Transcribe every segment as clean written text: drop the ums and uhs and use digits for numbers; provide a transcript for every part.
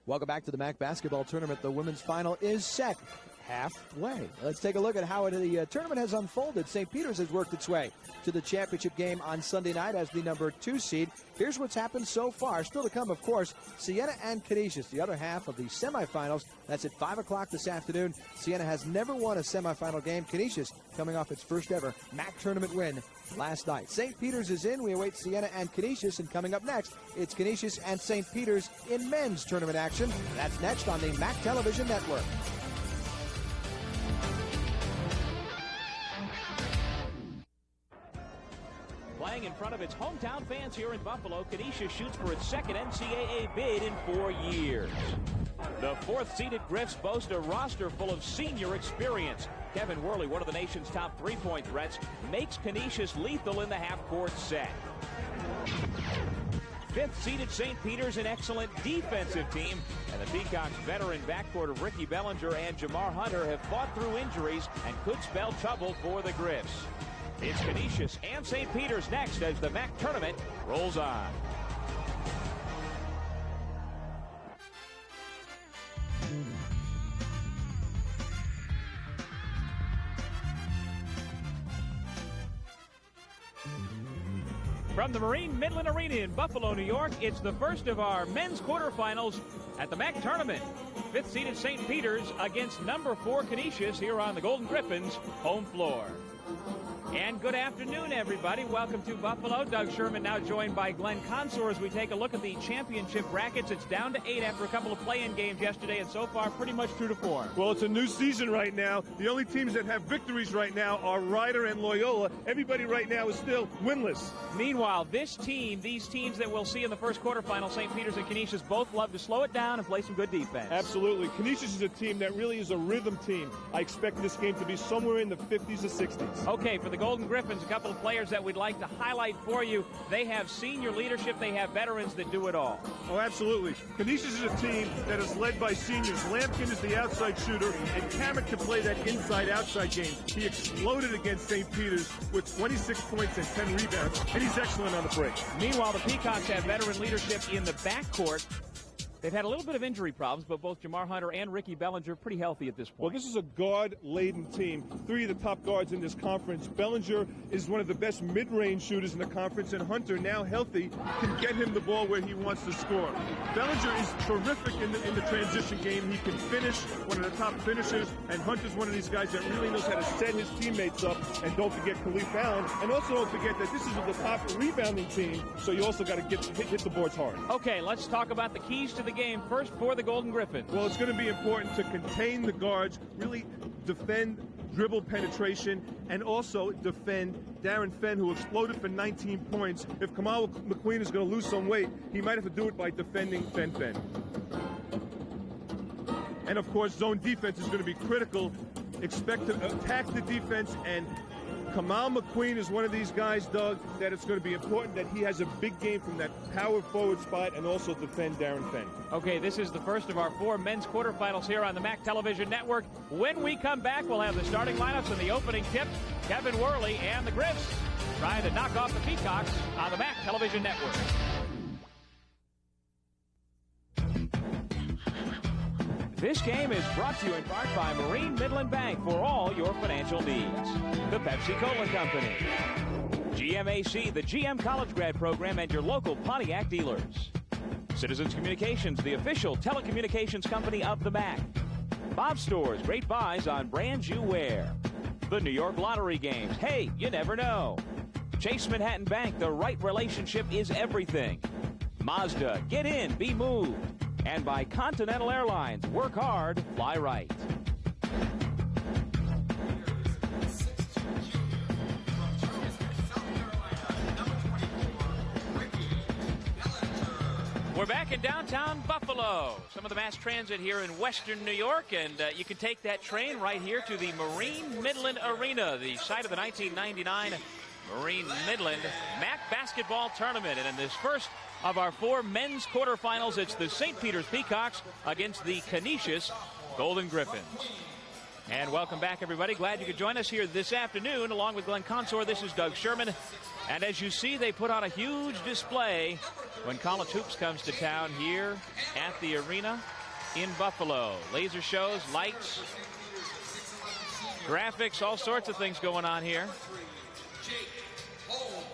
Welcome back to the MAAC basketball tournament. The women's final is set halfway. Let's take a look at how the tournament has unfolded. St. Peter's has worked its way to the championship game on Sunday night as the number 2 seed. Here's what's happened so far. Still to come, of course, Siena and Canisius, the other half of the semifinals. That's at 5 o'clock this afternoon. Siena has never won a semifinal game. Canisius coming off its first ever MAAC tournament win last night. St. Peter's is in. We await Siena and Canisius, and coming up next, it's Canisius and St. Peter's in men's tournament action. That's next on the MAAC Television Network. Playing in front of its hometown fans here in Buffalo, Canisius shoots for its second NCAA bid in 4 years. The 4th-seeded Griffs boast a roster full of senior experience. Kevin Worley, one of the nation's top three-point threats, makes Canisius lethal in the half-court set. 5th-seeded St. Peter's, an excellent defensive team, and the Peacocks' veteran backcourt of Ricky Bellinger and Jamar Hunter have fought through injuries and could spell trouble for the Griffs. It's Canisius and St. Peter's next as the MAAC tournament rolls on. From the Marine Midland Arena in Buffalo, New York, it's the first of our men's quarterfinals at the MAAC tournament. 5th-seeded St. Peter's against number 4 Canisius here on the Golden Griffins' home floor. And good afternoon, everybody. Welcome to Buffalo. Doug Sherman now joined by Glenn Consor as we take a look at the championship brackets. It's down to 8 after a couple of play-in games yesterday, and so far pretty much true to form. Well, it's a new season right now. The only teams that have victories right now are Ryder and Loyola. Everybody right now is still winless. Meanwhile, these teams that we'll see in the first quarterfinal, St. Peter's and Canisius, both love to slow it down and play some good defense. Absolutely. Canisius is a team that really is a rhythm team. I expect this game to be somewhere in the 50s or 60s. Okay, for the Golden Griffins, a couple of players that we'd like to highlight for you. They have senior leadership. They have veterans that do it all. Oh, absolutely. Canisius is a team that is led by seniors. Lampkin is the outside shooter, and Cameron can play that inside-outside game. He exploded against St. Peter's with 26 points and 10 rebounds, and he's excellent on the break. Meanwhile, the Peacocks have veteran leadership in the backcourt. They've had a little bit of injury problems, but both Jamar Hunter and Ricky Bellinger are pretty healthy at this point. Well, this is a guard-laden team. 3 of the top guards in this conference. Bellinger is one of the best mid-range shooters in the conference, and Hunter, now healthy, can get him the ball where he wants to score. Bellinger is terrific in the transition game. He can finish, one of the top finishers, and Hunter's one of these guys that really knows how to set his teammates up. And don't forget Khalif Allen. And also don't forget that this is the top rebounding team, so you also got to hit the boards hard. Okay, let's talk about the keys to the game first for the Golden Griffins. Well, it's going to be important to contain the guards, really defend dribble penetration, and also defend Darren Fenn, who exploded for 19 points. If Kamal McQueen is going to lose some weight, he might have to do it by defending Fenn. And of course, zone defense is going to be critical. Expect to attack the defense, and Kamal McQueen is one of these guys, Doug, that it's going to be important that he has a big game from that power forward spot and also defend Darren Fenn. Okay, this is the first of our 4 men's quarterfinals here on the MAAC Television Network. When we come back, we'll have the starting lineups and the opening tip. Kevin Worley and the Griffs trying to knock off the Peacocks on the MAAC Television Network. This game is brought to you in part by Marine Midland Bank for all your financial needs. The Pepsi-Cola Company. GMAC, the GM College Grad Program, and your local Pontiac dealers. Citizens Communications, the official telecommunications company of the MAAC. Bob Stores, great buys on brands you wear. The New York Lottery Games, hey, you never know. Chase Manhattan Bank, the right relationship is everything. Mazda, get in, be moved. And by Continental Airlines, work hard, fly right. We're back in downtown Buffalo. Some of the mass transit here in western New York, and you can take that train right here to the Marine Midland Arena, the site of the 1999 Marine Midland MAAC basketball tournament. And in this first of our 4 men's quarterfinals, it's the St. Peter's Peacocks against the Canisius Golden Griffins. And welcome back, everybody. Glad you could join us here this afternoon. Along with Glenn Consor, this is Doug Sherman. And as you see, they put on a huge display when college hoops comes to town here at the arena in Buffalo. Laser shows, lights, graphics, all sorts of things going on here.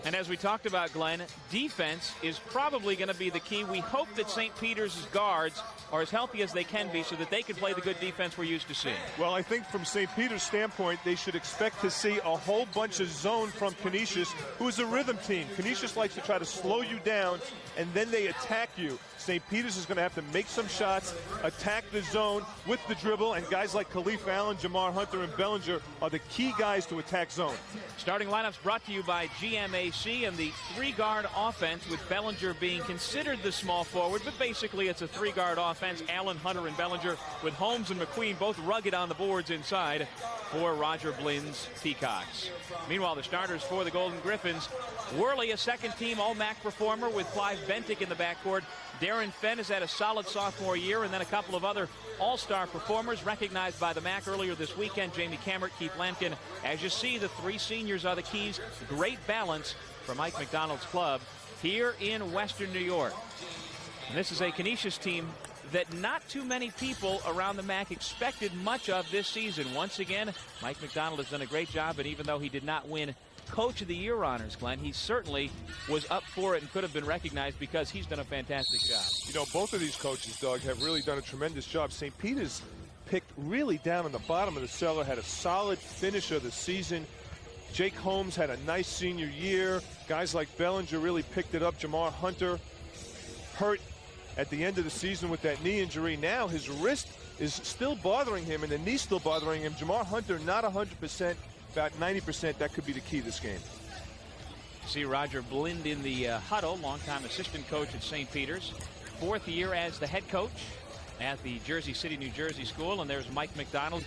And as we talked about, Glenn, defense is probably going to be the key. We hope that St. Peter's guards are as healthy as they can be so that they can play the good defense we're used to seeing. Well, I think from St. Peter's standpoint, they should expect to see a whole bunch of zone from Canisius, who is a rhythm team. Canisius likes to try to slow you down, and then they attack you. St. Peter's is going to have to make some shots, attack the zone with the dribble, and guys like Khalif Allen, Jamar Hunter, and Bellinger are the key guys to attack zone. Starting lineups brought to you by GMAC and the three-guard offense, with Bellinger being considered the small forward, but basically it's a three-guard offense. Allen, Hunter, and Bellinger, with Holmes and McQueen both rugged on the boards inside for Roger Blynn's Peacocks. Meanwhile, the starters for the Golden Griffins: Worley, a second-team All-MAC performer with Clive Bentic in the backcourt. Darren Fenn has had a solid sophomore year, and then a couple of other all-star performers recognized by the MAAC earlier this weekend: Jamie Cammert, Keith Lampkin. As you see, the three seniors are the keys. Great balance for Mike McDonald's club here in Western New York. And this is a Canisius team that not too many people around the MAAC expected much of this season. Once again, Mike McDonald has done a great job, and even though he did not win Coach of the Year honors, Glenn, he certainly was up for it and could have been recognized because he's done a fantastic job. You know, both of these coaches, Doug, have really done a tremendous job. St. Peter's picked really down in the bottom of the cellar, had a solid finish of the season. Jake Holmes had a nice senior year. Guys like Bellinger really picked it up. Jamar Hunter hurt at the end of the season with that knee injury. Now his wrist is still bothering him, and the knee's still bothering him. Jamar Hunter not 100%, about 90%. That could be the key this game. See Roger Blinn in the huddle, longtime assistant coach at St. Peter's. Fourth year as the head coach at the Jersey City, New Jersey school. And there's Mike McDonald,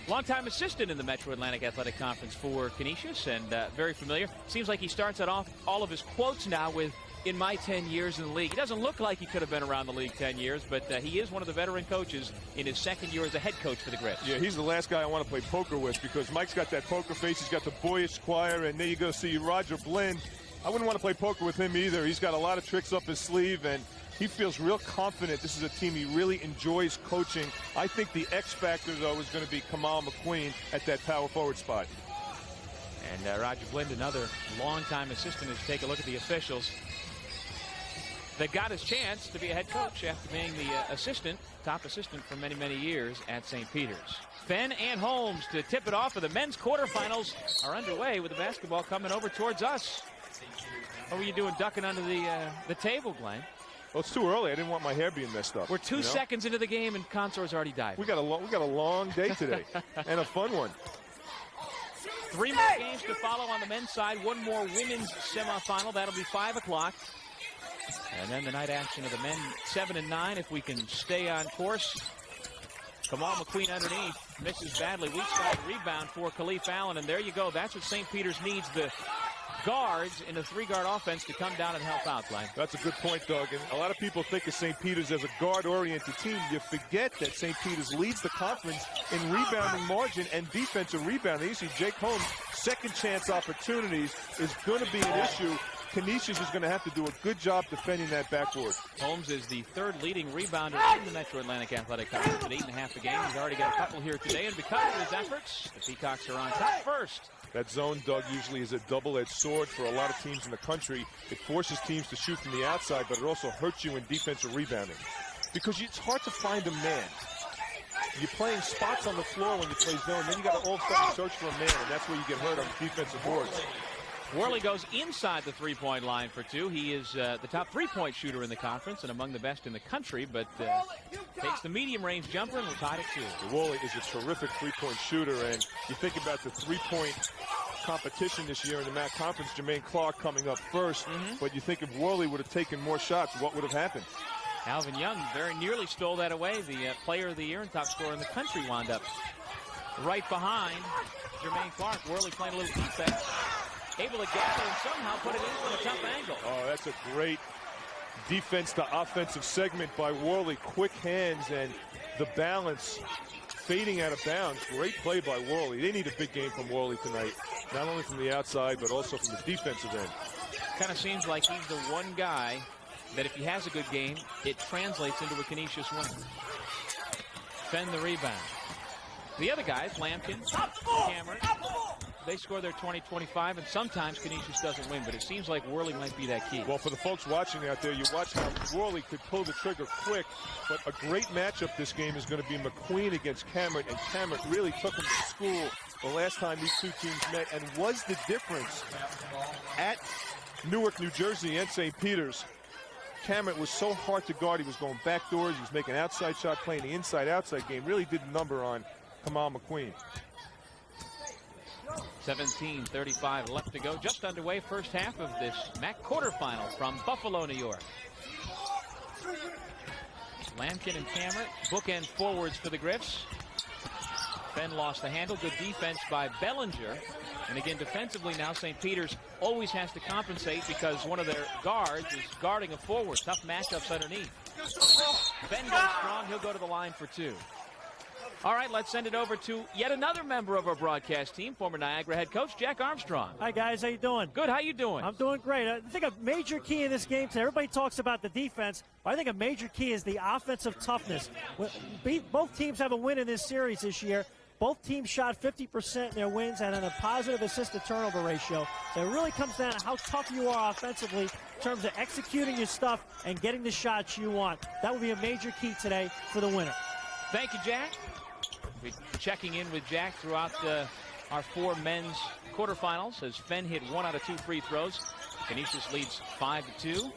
longtime assistant in the Metro Atlantic Athletic Conference for Canisius, and very familiar. Seems like he starts out off all of his quotes now with "in my 10 years in the league." He doesn't look like he could have been around the league 10 years, but he is one of the veteran coaches in his second year as a head coach for the Griffs. Yeah, he's the last guy I want to play poker with, because Mike's got that poker face. He's got the boyish choir, and there you go, see Roger Blinn. I wouldn't want to play poker with him either. He's got a lot of tricks up his sleeve, and he feels real confident. This is a team he really enjoys coaching. I think the X factor, though, is going to be Kamal McQueen at that power forward spot. And Roger Blinn, another longtime assistant, as you take a look at the officials that got his chance to be a head coach after being the assistant, top assistant for many, many years at St. Peter's. Fenn and Holmes to tip it off, for the men's quarterfinals are underway with the basketball coming over towards us. What were you doing ducking under the table, Glenn? Well, it's too early. I didn't want my hair being messed up. We're 2 seconds into the game, and Consor's already dived. We got a long day today, and a fun one. 3 more games to follow on the men's side. One more women's semifinal. That'll be 5 o'clock. And then the night action of the men, 7 and 9, if we can stay on course. Kamal McQueen underneath, misses badly. Weak side rebound for Khalif Allen, and there you go. That's what St. Peter's needs, the guards in a three-guard offense to come down and help out, Glenn. That's a good point, Doug. And a lot of people think of St. Peter's as a guard-oriented team. You forget that St. Peter's leads the conference in rebounding margin and defensive rebounding. You see Jake Holmes, second chance opportunities is going to be an issue. Canisius is going to have to do a good job defending that backboard. Holmes is the third leading rebounder in the Metro Atlantic Athletic Conference at 8.5 a game. He's already got a couple here today, and because of his efforts, the Peacocks are on top first. That zone, Doug, usually is a double-edged sword for a lot of teams in the country. It forces teams to shoot from the outside, but it also hurts you in defensive rebounding, because it's hard to find a man. You're playing spots on the floor when you play zone, then you got to all of a sudden search for a man, and that's where you get hurt on the defensive boards. Worley goes inside the three-point line for two. He is the top three-point shooter in the conference and among the best in the country, but takes the medium-range jumper, and we're tied at two. Worley is a terrific three-point shooter, and you think about the three-point competition this year in the MAAC conference, Jermaine Clark coming up first, but you think if Worley would have taken more shots, what would have happened? Alvin Young very nearly stole that away. The player of the year and top scorer in the country wound up right behind Jermaine Clark. Worley playing a little defense, able to gather and somehow put it in from a tough angle. Oh, that's a great defense to offensive segment by Worley. Quick hands and the balance fading out of bounds. Great play by Worley. They need a big game from Worley tonight, not only from the outside, but also from the defensive end. Kind of seems like he's the one guy that if he has a good game, it translates into a Canisius win. Fenn the rebound. The other guys, Lampkin, Cameron, they score their 20-25, and sometimes Canisius doesn't win, but it seems like Worley might be that key. Well, for the folks watching out there, you watch how Worley could pull the trigger quick, but a great matchup this game is going to be McQueen against Cameron, and Cameron really took him to school the last time these two teams met, and was the difference at Newark, New Jersey, and St. Peter's. Cameron was so hard to guard. He was going back doors. He was making outside shot, playing the inside-outside game. Really did a number on Kamal McQueen. 17:35 left to go. Just underway, first half of this MAAC quarterfinal from Buffalo, New York. Lampkin and Cameron, bookend forwards for the Griffs. Fenn lost the handle. Good defense by Bellinger. And again, defensively now, St. Peter's always has to compensate because one of their guards is guarding a forward. Tough matchups underneath. Fenn goes strong. He'll go to the line for two. All right, let's send it over to yet another member of our broadcast team, former Niagara head coach Jack Armstrong. Hi, guys. How you doing? Good. How you doing? I'm doing great. I think a major key in this game today, everybody talks about the defense, but I think a major key is the offensive toughness. Both teams have a win in this series this year. Both teams shot 50% in their wins and on a positive assist-to-turnover ratio. So it really comes down to how tough you are offensively in terms of executing your stuff and getting the shots you want. That will be a major key today for the winner. Thank you, Jack. We're checking in with Jack throughout our four men's quarterfinals as Fenn hit 1 out of 2 free throws. Canisius leads 5-2.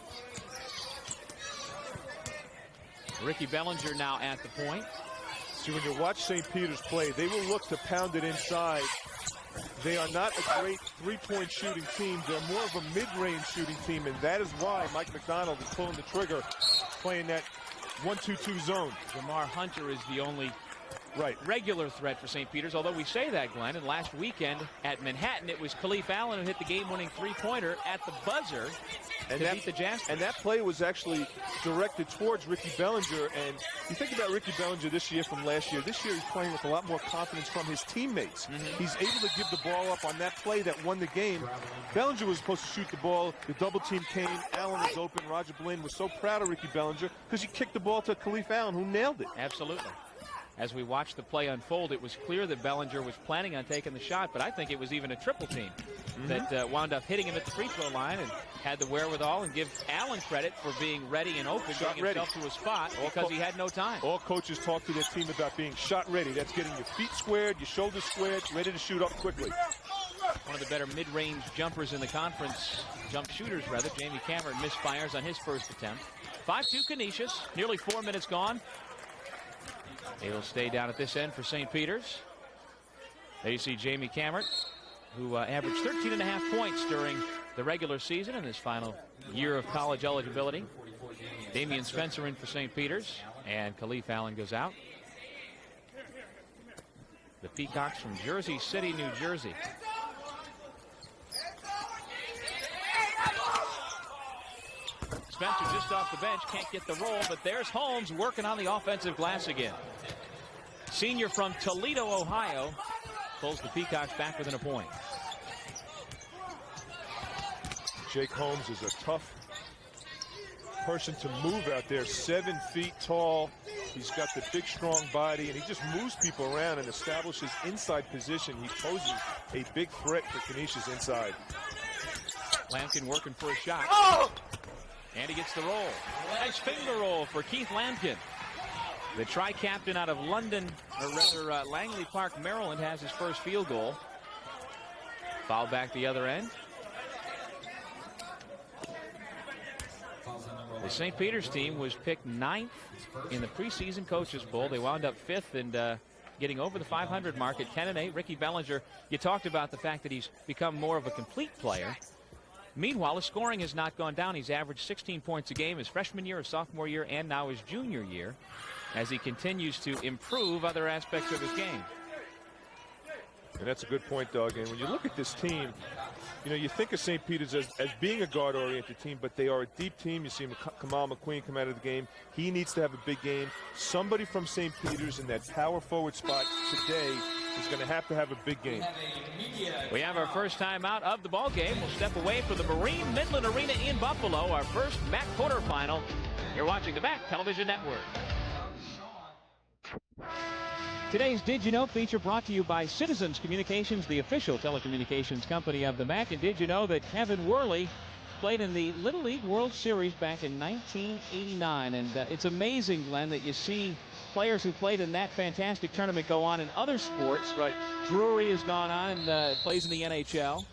Ricky Bellinger now at the point. See, when you watch St. Peter's play, they will look to pound it inside. They are not a great three-point shooting team. They're more of a mid-range shooting team, and that is why Mike McDonald is pulling the trigger, playing that 1-2-2 zone. Jamar Hunter is the only regular threat for St. Peter's, although we say that, Glenn, and last weekend at Manhattan, it was Khalif Allen who hit the game-winning three-pointer at the buzzer to beat the Jazz. And that play was actually directed towards Ricky Bellinger, and you think about Ricky Bellinger this year from last year. This year he's playing with a lot more confidence from his teammates. He's able to give the ball up on that play that won the game. Bellinger was supposed to shoot the ball. The double team came. Allen was open. Roger Blinn was so proud of Ricky Bellinger because he kicked the ball to Khalif Allen, who nailed it. Absolutely. As we watched the play unfold, it was clear that Bellinger was planning on taking the shot, but I think it was even a triple team that wound up hitting him at the free throw line and had the wherewithal, and give Allen credit for being ready and open, getting himself to a spot because he had no time. All coaches talk to their team about being shot ready. That's getting your feet squared, your shoulders squared, ready to shoot up quickly. One of the better mid-range jumpers in the conference, jump shooters rather, Jamie Cameron misfires on his first attempt. 5-2 Canisius, nearly 4 minutes gone. It'll stay down at this end for St. Peter's. There you see Jamie Cameron, who averaged 13.5 points during the regular season in his final year of college eligibility. Damian Spencer in for St. Peter's, and Khalif Allen goes out. The Peacocks from Jersey City, New Jersey. Spencer just off the bench, can't get the roll, but there's Holmes working on the offensive glass again. Senior from Toledo, Ohio, pulls the Peacocks back within a point. Jake Holmes is a tough person to move out there. 7 feet tall. He's got the big, strong body, and he just moves people around and establishes inside position. He poses a big threat for Canisius inside. Lampkin working for a shot. Oh! And he gets the roll. Nice finger roll for Keith Lampkin. The tri-captain out of London, or rather Langley Park, Maryland, has his first field goal. Foul back the other end. The St. Peter's team was picked 9th in the preseason coaches poll. They wound up 5th and getting over the 500 mark at 10-8. Ricky Bellinger, you talked about the fact that he's become more of a complete player. Meanwhile, his scoring has not gone down. He's averaged 16 points a game his freshman year, his sophomore year, and now his junior year, as he continues to improve other aspects of his game. And that's a good point, Doug. And when you look at this team, you know, you think of St. Peter's as being a guard-oriented team, but they are a deep team. You see Kamal McQueen come out of the game. He needs to have a big game. Somebody from St. Peter's in that power forward spot today is going to have a big game. We have our first time out of the ball game. We'll step away from the Marine Midland Arena in Buffalo, our first MAAC quarterfinal. You're watching the MAAC Television Network. Today's Did You Know feature brought to you by Citizens Communications, the official telecommunications company of the MAAC. And did you know that Kevin Worley played in the Little League World Series back in 1989? And it's amazing, Glenn, that you see players who played in that fantastic tournament go on in other sports. Right. Drury has gone on and plays in the NHL.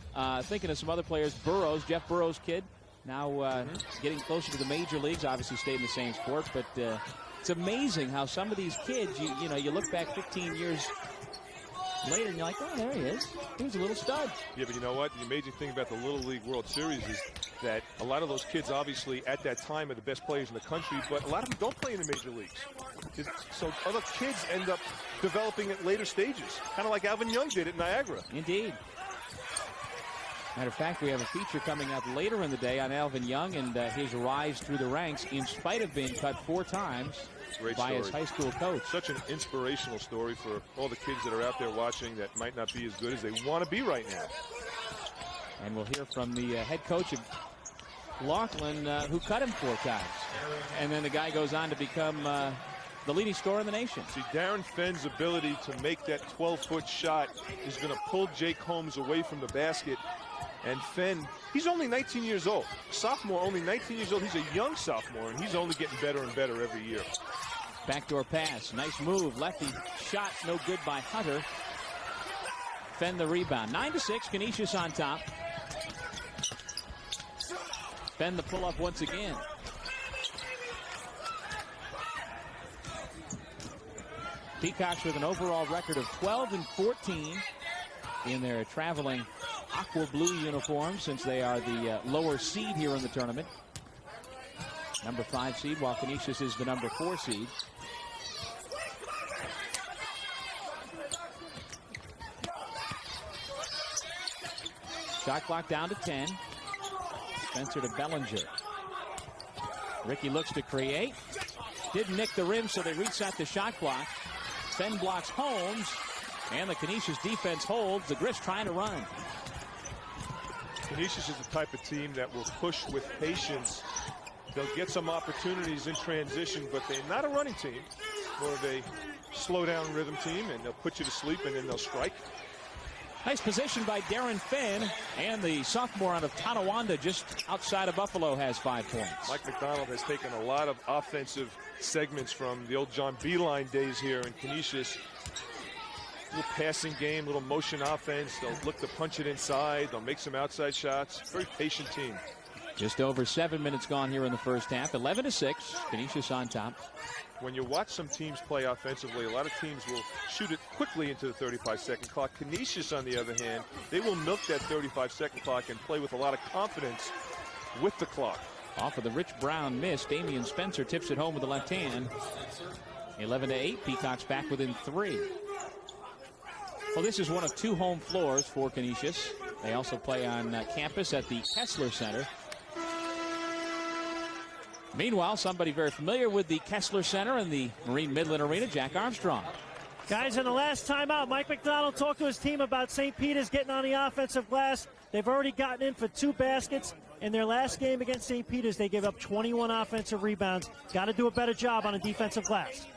Thinking of some other players, Burroughs, Jeff Burroughs' kid, now getting closer to the major leagues. Obviously stayed in the same sport, but it's amazing how some of these kids, you know, you look back 15 years later and you're like, oh, there he is. He was a little stud. Yeah, but you know what? The amazing thing about the Little League World Series is that a lot of those kids, obviously, at that time are the best players in the country, but a lot of them don't play in the major leagues. So other kids end up developing at later stages, kind of like Alvin Young did at Niagara. Indeed. Matter of fact, we have a feature coming up later in the day on Alvin Young and his rise through the ranks in spite of being cut 4 times by his high school coach. Such an inspirational story for all the kids that are out there watching that might not be as good as they want to be right now. And we'll hear from the head coach of Laughlin, who cut him 4 times. And then the guy goes on to become the leading scorer in the nation. See, Darren Fenn's ability to make that 12-foot shot is going to pull Jake Holmes away from the basket. And Fenn, he's only 19 years old. Sophomore, only 19 years old. He's a young sophomore, and he's only getting better and better every year. Backdoor pass. Nice move. Lefty shot no good by Hunter. Fenn the rebound. 9-6. Canisius on top. Fenn the pull-up once again. Peacocks with an overall record of 12-14 in their traveling aqua blue uniforms, since they are the lower seed here in the tournament. Number 5 seed, while Canisius is the number 4 seed. Shot clock down to 10. Spencer to Bellinger. Ricky looks to create. Didn't nick the rim, so they reset the shot clock. Fenn blocks Holmes, and the Canisius defense holds. The Griffs trying to run. Canisius is the type of team that will push with patience. They'll get some opportunities in transition, but they're not a running team. More of a slow-down rhythm team, and they'll put you to sleep, and then they'll strike. Nice position by Darren Fenn, and the sophomore out of Tonawanda, just outside of Buffalo, has 5 points. Mike McDonald has taken a lot of offensive segments from the old John Beeline days here in Canisius. Little passing game, little motion offense. They'll look to punch it inside. They'll make some outside shots. Very patient team. Just over 7 minutes gone here in the first half. 11-6. Canisius on top. When you watch some teams play offensively, a lot of teams will shoot it quickly into the 35-second clock. Canisius, on the other hand, they will milk that 35-second clock and play with a lot of confidence with the clock. Off of the Rich Brown miss, Damian Spencer tips it home with the left hand. 11-8. Peacocks back within 3. Well, this is one of 2 home floors for Canisius. They also play on campus at the Kessler Center. Meanwhile, somebody very familiar with the Kessler Center and the Marine Midland Arena, Jack Armstrong. Guys, in the last timeout, Mike McDonald talked to his team about St. Peter's getting on the offensive glass. They've already gotten in for 2 baskets. In their last game against St. Peter's, they gave up 21 offensive rebounds. Got to do a better job on a defensive glass.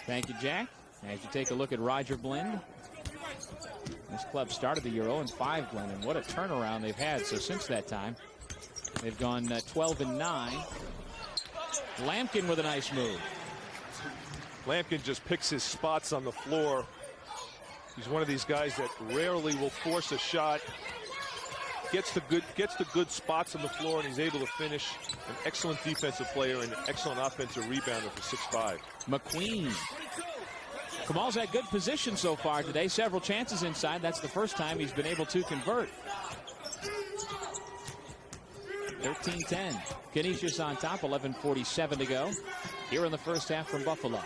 Thank you, Jack. As you take a look at Roger Blind, this club started the year 0-5, Glenn, and what a turnaround they've had. So since that time, they've gone 12-9. Lampkin with a nice move. Lampkin just picks his spots on the floor. He's one of these guys that rarely will force a shot. Gets the good spots on the floor, and he's able to finish. An excellent defensive player and an excellent offensive rebounder for 6'5". McQueen. Kamal's had good position so far today. Several chances inside. That's the first time he's been able to convert. 13-10. Canisius on top. 11:47 to go here in the first half from Buffalo.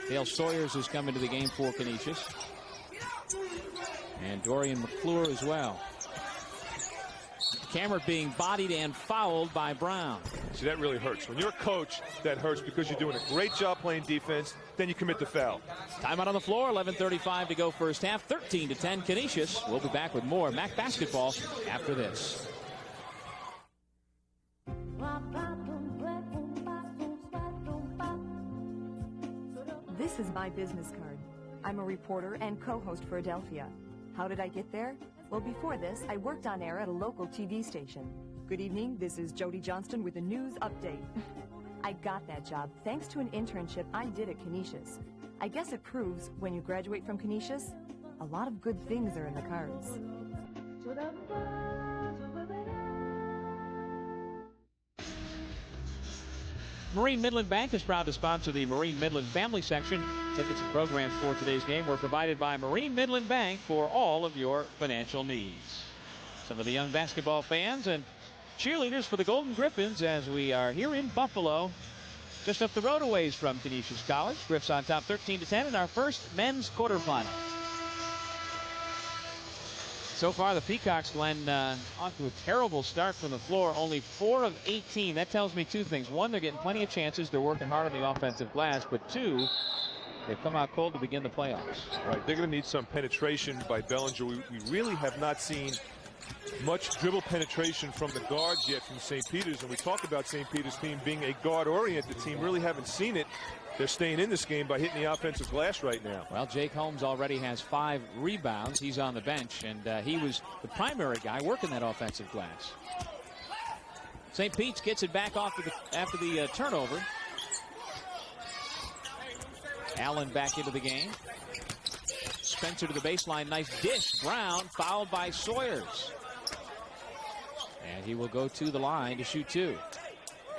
Dale Sawyers is coming to the game for Canisius. And Dorian McClure as well. Cameron being bodied and fouled by Brown. See, that really hurts. When you're a coach, that hurts because you're doing a great job playing defense, then you commit the foul. Timeout on the floor, 11:35 to go first half, 13-10 Canisius. We'll be back with more MAAC basketball after this. This is my business card. I'm a reporter and co-host for Adelphia. How did I get there? Well, before this, I worked on air at a local TV station. Good evening, this is Jody Johnston with a news update. I got that job thanks to an internship I did at Canisius. I guess it proves when you graduate from Canisius, a lot of good things are in the cards. Marine Midland Bank is proud to sponsor the Marine Midland Family Section. Tickets and programs for today's game were provided by Marine Midland Bank for all of your financial needs. Some of the young basketball fans and cheerleaders for the Golden Griffins as we are here in Buffalo, just up the road a ways from Canisius College. Griffs on top 13-10 in our first men's quarterfinal. So far, the Peacocks, Glenn, off to a terrible start from the floor. Only 4 of 18. That tells me two things. One, they're getting plenty of chances. They're working hard on the offensive glass. But two, they've come out cold to begin the playoffs. Right, they're going to need some penetration by Bellinger. We really have not seen much dribble penetration from the guards yet from St. Peter's. And we talk about St. Peter's team being a guard-oriented team. Really haven't seen it. They're staying in this game by hitting the offensive glass right now. Well, Jake Holmes already has 5 rebounds. He's on the bench, and he was the primary guy working that offensive glass. St. Pete's gets it back off after the turnover. Allen back into the game. Spencer to the baseline. Nice dish. Brown fouled by Sawyers. And he will go to the line to shoot 2.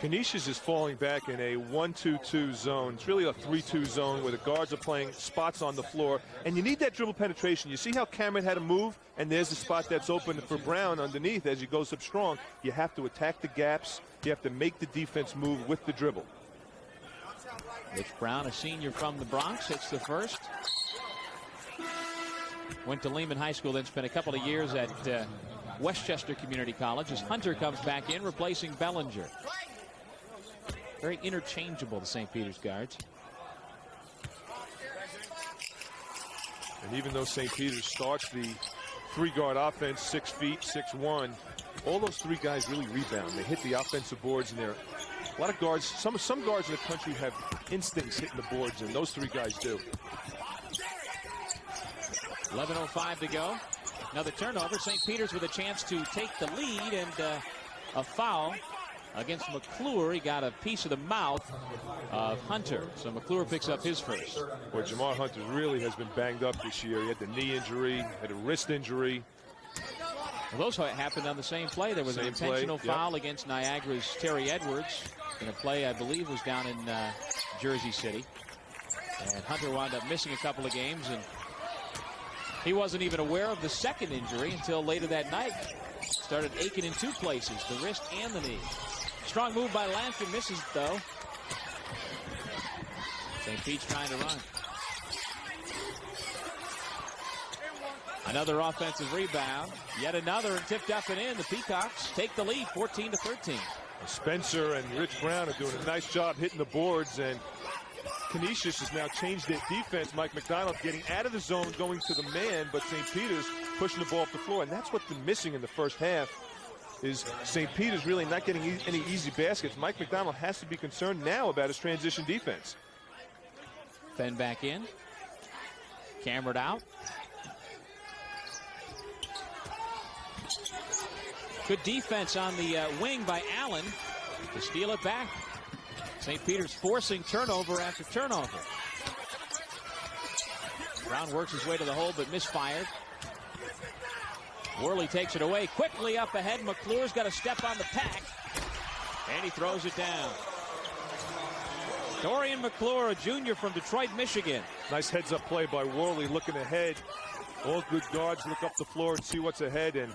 Canisius is falling back in a 1-2-2 zone. It's really a 3-2 zone where the guards are playing spots on the floor. And you need that dribble penetration. You see how Cameron had to move? And there's the spot that's open for Brown underneath as he goes up strong. You have to attack the gaps. You have to make the defense move with the dribble. Rich Brown, a senior from the Bronx, hits the first. Went to Lehman High School, then spent a couple of years at Westchester Community College as Hunter comes back in, replacing Bellinger. Very interchangeable, the St. Peter's guards. And even though St. Peter's starts the 3-guard offense, 6 feet, 6'1", all those 3 guys really rebound. They hit the offensive boards, and there are a lot of guards. Some guards in the country have instincts hitting the boards, and those 3 guys do. 11:05 to go. Another turnover. St. Peter's with a chance to take the lead, and a foul against McClure. He got a piece of the mouth of Hunter. So McClure picks up his first. Boy, Jamar Hunter really has been banged up this year. He had the knee injury, had a wrist injury. Well, those happened on the same play. There was an intentional foul against Niagara's Terry Edwards in a play I believe was down in Jersey City. And Hunter wound up missing a couple of games, and he wasn't even aware of the second injury until later that night. Started aching in 2 places, the wrist and the knee. Strong move by Lansing, misses though. St. Pete's trying to run. Another offensive rebound. Yet another, and tipped up and in. The Peacocks take the lead, 14-13. Spencer and Rich Brown are doing a nice job hitting the boards, and Canisius has now changed their defense. Mike McDonald getting out of the zone, going to the man, but St. Peter's pushing the ball off the floor, and that's what's been missing in the first half. Is St. Peter's really not getting any easy baskets. Mike McDonald has to be concerned now about his transition defense. Fenn back in. Cameron out. Good defense on the wing by Allen to steal it back. St. Peter's forcing turnover after turnover. Brown works his way to the hole but misfired. Worley takes it away quickly up ahead. McClure's got a step on the pack, and he throws it down. Dorian McClure, a junior from Detroit, Michigan. Nice heads-up play by Worley, looking ahead. All good guards look up the floor and see what's ahead, and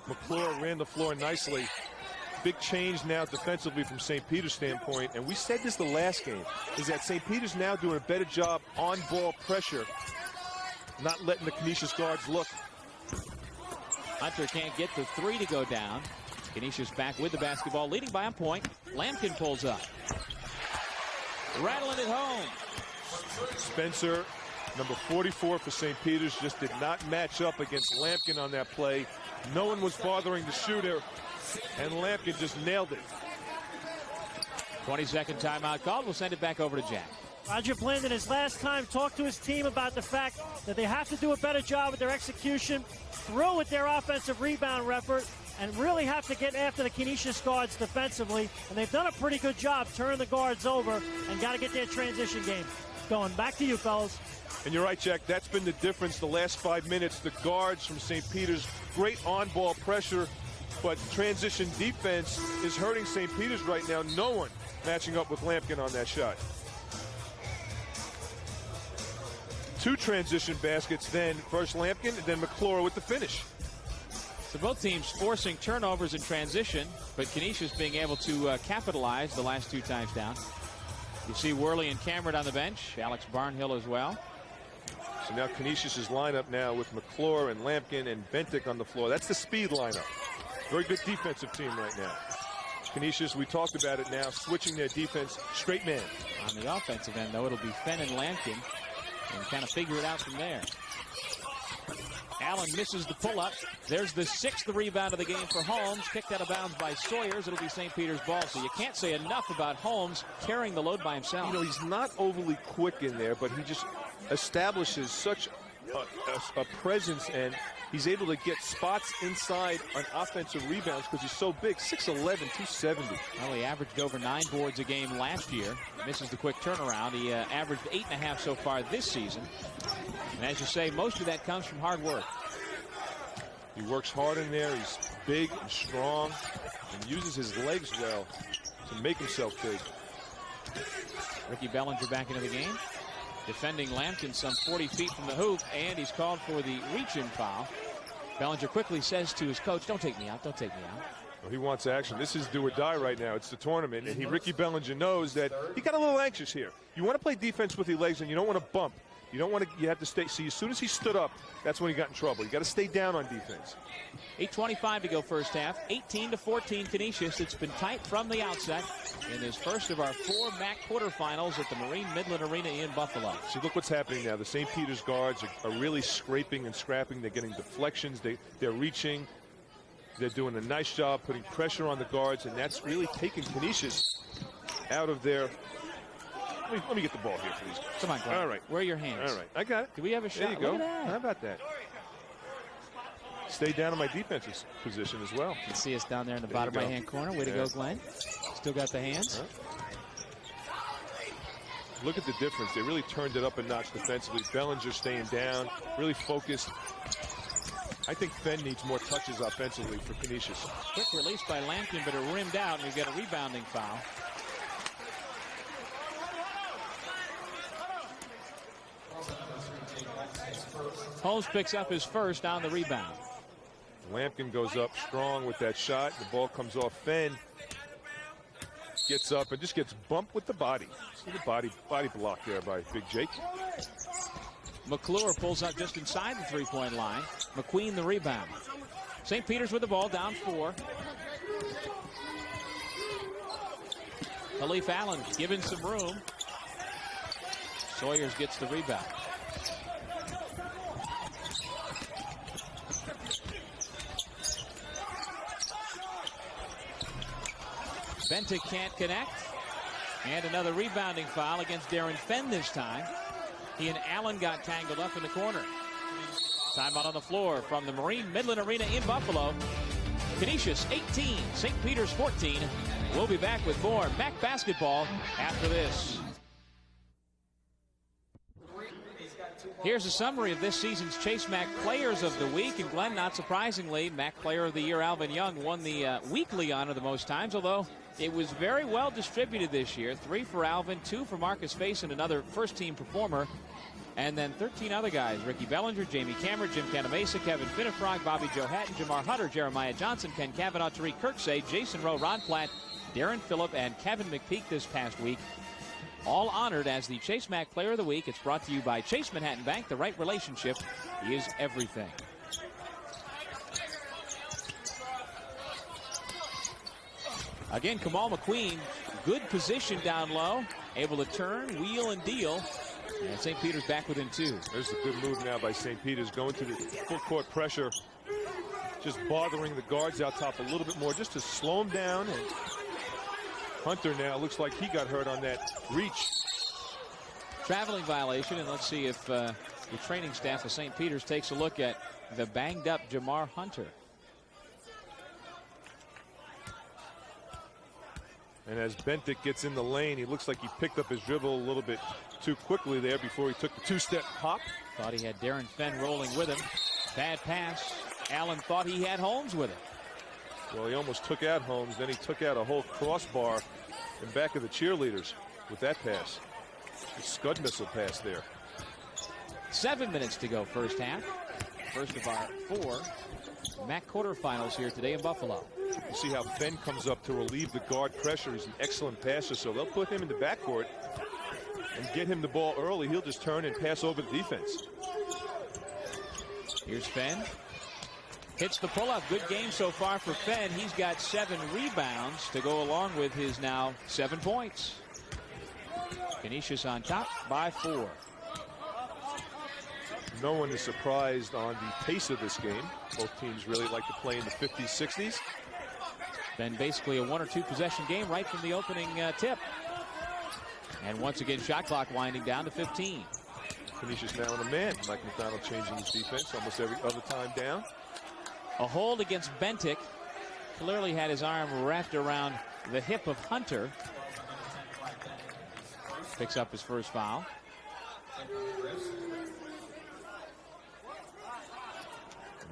McClure ran the floor nicely. Big change now defensively from St. Peter's standpoint, and we said this the last game, is that St. Peter's now doing a better job on ball pressure, not letting the Canisius guards look. Hunter can't get the three to go down. Canisius back with the basketball, leading by a point. Lampkin pulls up. Rattling it home. Spencer, number 44 for St. Peter's, just did not match up against Lampkin on that play. No one was bothering the shooter, and Lampkin just nailed it. 20-second timeout called. We'll send it back over to Jack. Roger Blandon, his last time, talked to his team about the fact that they have to do a better job with their execution, through with their offensive rebound effort, and really have to get after the Canisius guards defensively. And they've done a pretty good job turning the guards over and got to get their transition game going. Back to you, fellas. And you're right, Jack. That's been the difference the last 5 minutes. The guards from St. Peter's, great on-ball pressure, but transition defense is hurting St. Peter's right now. No one matching up with Lampkin on that shot. 2 transition baskets, then first Lampkin, and then McClure with the finish. So both teams forcing turnovers in transition, but Canisius being able to capitalize the last 2 times down. You see Worley and Cameron on the bench, Alex Barnhill as well. So now Canisius' lineup now with McClure and Lampkin and Bentic on the floor. That's the speed lineup. Very good defensive team right now. Canisius, we talked about it now, switching their defense, straight man. On the offensive end, though, it'll be Fenn and Lampkin, and kind of figure it out from there. Allen misses the pull-up. There's the 6th rebound of the game for Holmes. Kicked out of bounds by Sawyers. It'll be St. Peter's ball. So you can't say enough about Holmes carrying the load by himself. You know, he's not overly quick in there, but he just establishes such a presence, and he's able to get spots inside on offensive rebounds because he's so big. 6'11", 270. Well, he averaged over 9 boards a game last year. Misses the quick turnaround. He averaged 8.5 so far this season. And as you say, most of that comes from hard work. He works hard in there. He's big and strong and uses his legs well to make himself big. Ricky Bellinger back into the game. Defending Lampkin some 40 feet from the hoop, and he's called for the reach-in foul. Bellinger quickly says to his coach, don't take me out, don't take me out. Well, he wants action. This is do or die right now. It's the tournament, and Ricky Bellinger knows that he got a little anxious here. You want to play defense with your legs, and you don't want to bump. You don't want to, you have to stay. See, as soon as he stood up, that's when he got in trouble. You got to stay down on defense. 8:25 to go first half. 18-14 Canisius. It's been tight from the outset in this first of our 4 MAAC quarterfinals at the Marine Midland Arena in Buffalo. See, look what's happening now. The St. Peter's guards are really scraping and scrapping. They're getting deflections. They're reaching. They're doing a nice job putting pressure on the guards, and that's really taking Canisius out of their. Let me get the ball here, please. Come on, Glenn. All right. Where are your hands? All right. I got it. Do we have a shot? There you go. Look at that. How about that? Stay down in my defensive position as well. You can see us down there in the bottom right-hand corner. Way to go, Glenn. Still got the hands. Look at the difference. They really turned it up a notch defensively. Bellinger staying down, really focused. I think Fenn needs more touches offensively for Canisius. Quick release by Lampkin, but it rimmed out, and we've got a rebounding foul. Holmes picks up his first on the rebound. Lampkin goes up strong with that shot. The ball comes off Fenn. Gets up and just gets bumped with the body. See the body block there by Big Jake. McClure pulls up just inside the three-point line. McQueen the rebound. St. Peter's with the ball, down 4. Khalif Allen given some room. Sawyers gets the rebound. Bentic can't connect. And another rebounding foul against Darren Fenn this time. He and Allen got tangled up in the corner. Timeout on the floor from the Marine Midland Arena in Buffalo. Canisius 18, St. Peter's 14. We'll be back with more MAAC basketball after this. Here's a summary of this season's Chase MAAC Players of the Week. And Glenn, not surprisingly, MAAC Player of the Year Alvin Young won the weekly honor the most times, although it was very well distributed this year. 3 for Alvin, 2 for Marcus Faison, another first-team performer. And then 13 other guys: Ricky Bellinger, Jamie Cameron, Jim Canamesa, Kevin Finnefrog, Bobby Joe Hatton, Jamar Hunter, Jeremiah Johnson, Ken Cavanaugh, Tariq Kirksey, Jason Rowe, Ron Platt, Darren Phillip, and Kevin McPeak this past week. All honored as the Chase MAAC Player of the Week. It's brought to you by Chase Manhattan Bank. The right relationship is everything. Again, Kamal McQueen, good position down low, able to turn, wheel, and deal. And St. Peter's back within 2. There's a good move now by St. Peter's, going to the full court pressure, just bothering the guards out top a little bit more just to slow him down. And Hunter now looks like he got hurt on that reach. Traveling violation, and let's see if the training staff of St. Peter's takes a look at the banged up Jamar Hunter. And as Bentic gets in the lane, he looks like he picked up his dribble a little bit too quickly there before he took the two-step hop. Thought he had Darren Fenn rolling with him. Bad pass. Allen thought he had Holmes with him. Well, he almost took out Holmes, then he took out a whole crossbar in back of the cheerleaders with that pass. A scud missile pass there. 7 minutes to go first half. First of our 4 MAAC quarterfinals here today in Buffalo. You see how Fenn comes up to relieve the guard pressure. He's an excellent passer, so they'll put him in the backcourt and get him the ball early. He'll just turn and pass over the defense. Here's Fenn. Hits the pull-up. Good game so far for Fenn. He's got 7 rebounds to go along with his now 7 points. Canisius on top by 4. No one is surprised on the pace of this game. Both teams really like to play in the 50s, 60s. Been basically a 1 or 2 possession game right from the opening tip. And once again, shot clock winding down to 15. Canisius now in a man. Mike McDonald changing his defense almost every other time down. A hold against Bentic. Clearly had his arm wrapped around the hip of Hunter. Picks up his first foul.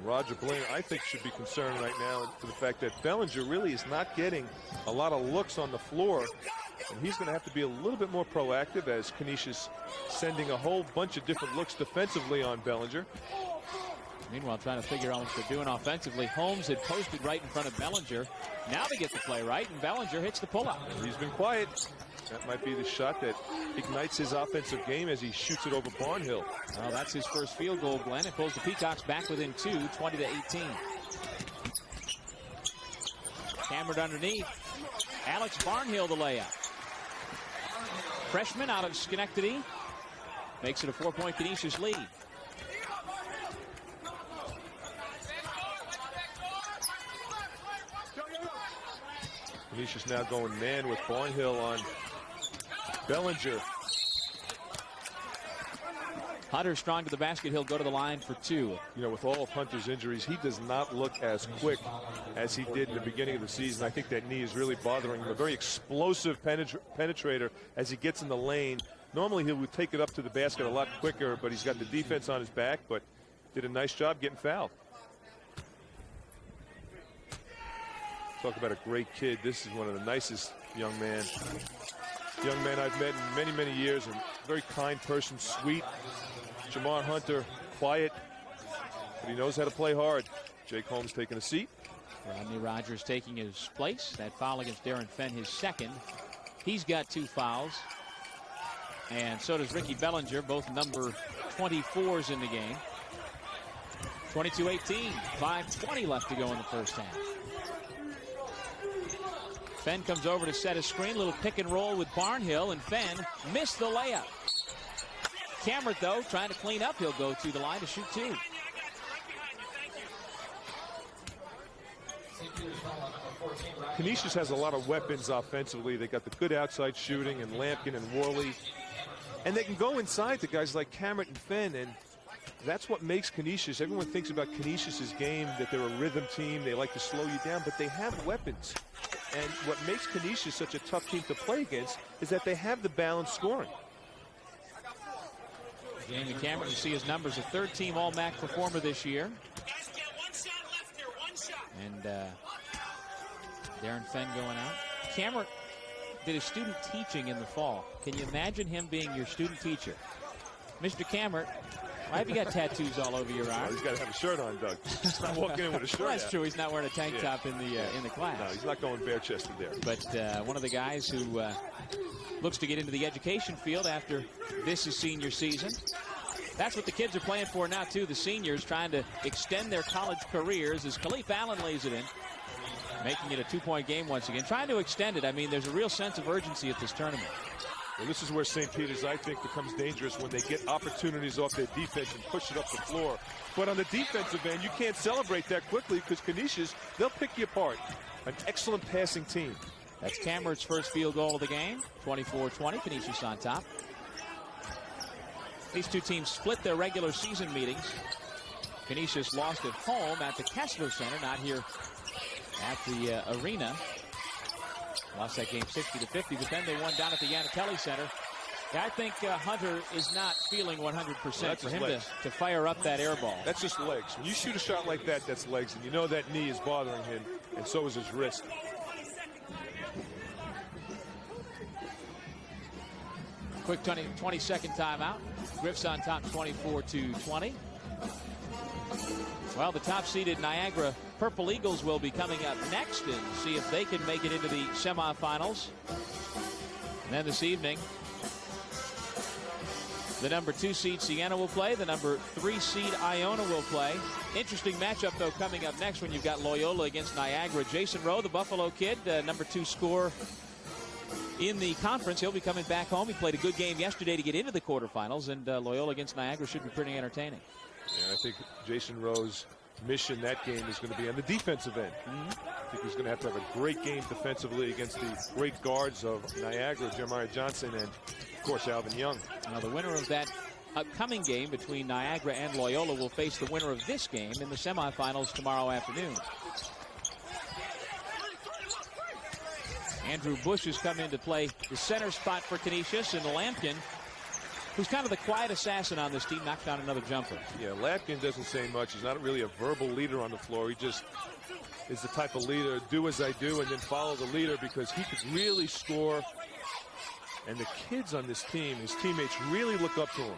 Roger Blaine, I think, should be concerned right now for the fact that Bellinger really is not getting a lot of looks on the floor. And he's going to have to be a little bit more proactive as Canisius sending a whole bunch of different looks defensively on Bellinger. Meanwhile, trying to figure out what they're doing offensively. Holmes had posted right in front of Bellinger. Now they get the play right, and Bellinger hits the pull-up. He's been quiet. That might be the shot that ignites his offensive game as he shoots it over Barnhill. Well, that's his first field goal, Glenn. It pulls the Peacocks back within 2, 20-18. Hammered underneath. Alex Barnhill the layup. Freshman out of Schenectady. Makes it a 4-point Canisius lead. Canisius now going man with Barnhill on Bellinger. Hunter strong to the basket. He'll go to the line for 2. You know, with all of Hunter's injuries, he does not look as quick as he did in the beginning of the season. I think that knee is really bothering him. A very explosive penetrator as he gets in the lane. Normally he would take it up to the basket a lot quicker, but he's got the defense on his back, but did a nice job getting fouled. Talk about a great kid. This is one of the nicest young men I've met in many, many years, and very kind person, sweet. Jamar Hunter, quiet, but he knows how to play hard. Jake Holmes taking a seat. Rodney Rogers taking his place. That foul against Darren Fenn, his second. He's got 2 fouls. And so does Ricky Bellinger, both number 24s in the game. 22-18, 5:20 left to go in the first half. Fenn comes over to set a screen, little pick and roll with Barnhill, and Fenn missed the layup. Cameron, though, trying to clean up. He'll go to the line to shoot 2. Canisius has a lot of weapons offensively. They got the good outside shooting and Lampkin and Worley. And they can go inside to guys like Cameron and Fenn, and that's what makes Canisius. Everyone thinks about Canisius's game, that they're a rhythm team. They like to slow you down, but they have weapons. And what makes Canisius such a tough team to play against is that they have the balanced scoring. Jamie Cameron, you see his numbers, a 3rd-team All-MAAC performer this year. And Darren Fenn going out. Cameron did his student teaching in the fall. Can you imagine him being your student teacher? Mr. Cameron, why have you got tattoos all over your arm? He's got to have a shirt on, Doug. He's not walking in with a shirt. Well, that's true. He's not wearing a tank top in the class. No, he's not going bare-chested there. But one of the guys who looks to get into the education field after this is senior season. That's what the kids are playing for now, too. The seniors trying to extend their college careers as Khalif Allen lays it in. Making it a 2-point game once again. Trying to extend it. I mean, there's a real sense of urgency at this tournament. Well, this is where St. Peter's, I think, becomes dangerous when they get opportunities off their defense and push it up the floor. But on the defensive end, you can't celebrate that quickly because Canisius, they'll pick you apart. An excellent passing team. That's Cameron's first field goal of the game. 24-20, Canisius on top. These two teams split their regular season meetings. Canisius lost at home at the Kessler Center, not here at the arena. Lost that game 60-50, but then they won down at the Yanatelli Center. Yeah, I think Hunter is not feeling 100% for him to fire up that air ball. That's just legs. When you shoot a shot like that, that's legs, and you know that knee is bothering him, and so is his wrist. Quick 20-second timeout. Griff's on top 24-20. Well, the top-seeded Niagara Purple Eagles will be coming up next and see if they can make it into the semifinals. And then this evening, the number 2 seed Siena will play. The number 3 seed Iona will play. Interesting matchup, though, coming up next when you've got Loyola against Niagara. Jason Rowe, the Buffalo kid, number 2 scorer in the conference. He'll be coming back home. He played a good game yesterday to get into the quarterfinals, and Loyola against Niagara should be pretty entertaining. And I think Jason Rowe's mission that game is going to be on the defensive end. I think he's going to have a great game defensively against the great guards of Niagara, Jeremiah Johnson, and, of course, Alvin Young. Now, the winner of that upcoming game between Niagara and Loyola will face the winner of this game in the semifinals tomorrow afternoon. Andrew Bush has come in to play the center spot for Canisius, and Lampkin, who's kind of the quiet assassin on this team, knocked down another jumper. Yeah, Lampkin doesn't say much. He's not really a verbal leader on the floor. He just is the type of leader, do as I do, and then follow the leader, because he could really score. And the kids on this team, his teammates, really look up to him.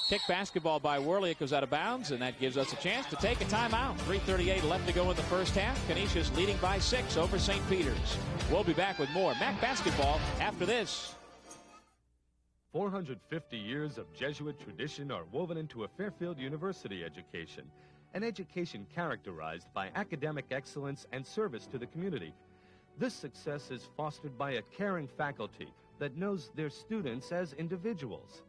Kick basketball by Worley. It goes out of bounds, and that gives us a chance to take a timeout. 3:38 left to go in the first half. Canisius leading by 6 over St. Peter's. We'll be back with more MAAC basketball after this. 450 years of Jesuit tradition are woven into a Fairfield University education, an education characterized by academic excellence and service to the community. This success is fostered by a caring faculty that knows their students as individuals.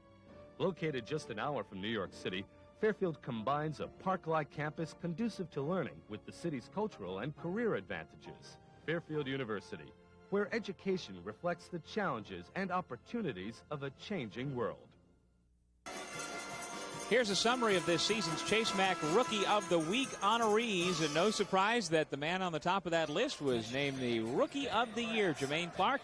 Located just an hour from New York City, Fairfield combines a park-like campus conducive to learning with the city's cultural and career advantages. Fairfield University, where education reflects the challenges and opportunities of a changing world. Here's a summary of this season's Chase MAAC Rookie of the Week honorees, and no surprise that the man on the top of that list was named the Rookie of the Year. Jermaine Clark,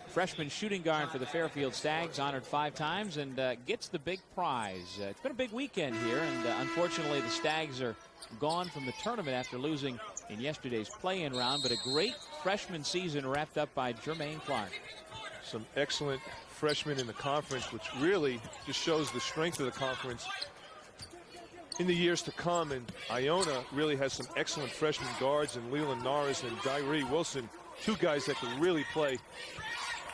freshman shooting guard for the Fairfield Stags, honored 5 times and gets the big prize. It's been a big weekend here, and unfortunately the Stags are gone from the tournament after losing in yesterday's play-in round, but a great freshman season wrapped up by Jermaine Clark. Some excellent freshmen in the conference, which really just shows the strength of the conference in the years to come. And Iona really has some excellent freshman guards, and Leland Norris and Dyree Wilson, 2 guys that can really play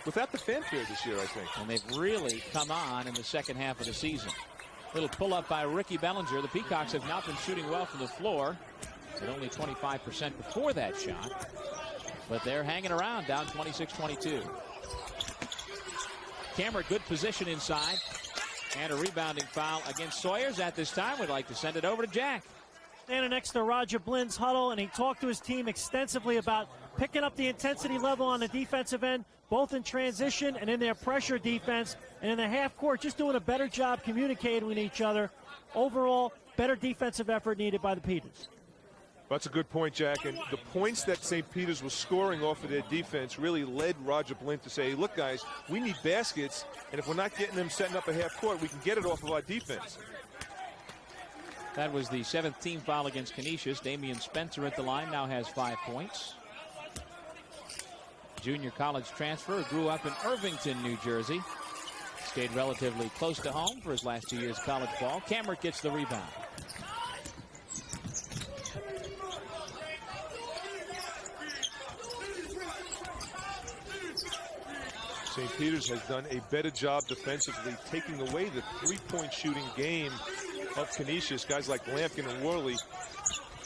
without the fanfare this year, I think. And they've really come on in the second half of the season. Little pull-up by Ricky Bellinger. The Peacocks have not been shooting well from the floor, at only 25% before that shot. But they're hanging around, down 26-22. Cameron, good position inside. And a rebounding foul against Sawyers. At this time, we'd like to send it over to Jack. Standing next to Roger Blynn's huddle, and he talked to his team extensively about picking up the intensity level on the defensive end, both in transition and in their pressure defense, and in the half court, just doing a better job communicating with each other. Overall, better defensive effort needed by the Peters. That's a good point, Jack. And the points that St. Peter's was scoring off of their defense really led Roger Blinn to say, hey, look, guys, we need baskets, and if we're not getting them setting up a half court, we can get it off of our defense. That was the 7th team foul against Canisius. Damian Spencer at the line now has 5 points. Junior college transfer, grew up in Irvington, New Jersey. Stayed relatively close to home for his last 2 years of college ball. Cameron gets the rebound. St. Peter's has done a better job defensively, taking away the 3-point shooting game of Canisius. Guys like Lampkin and Worley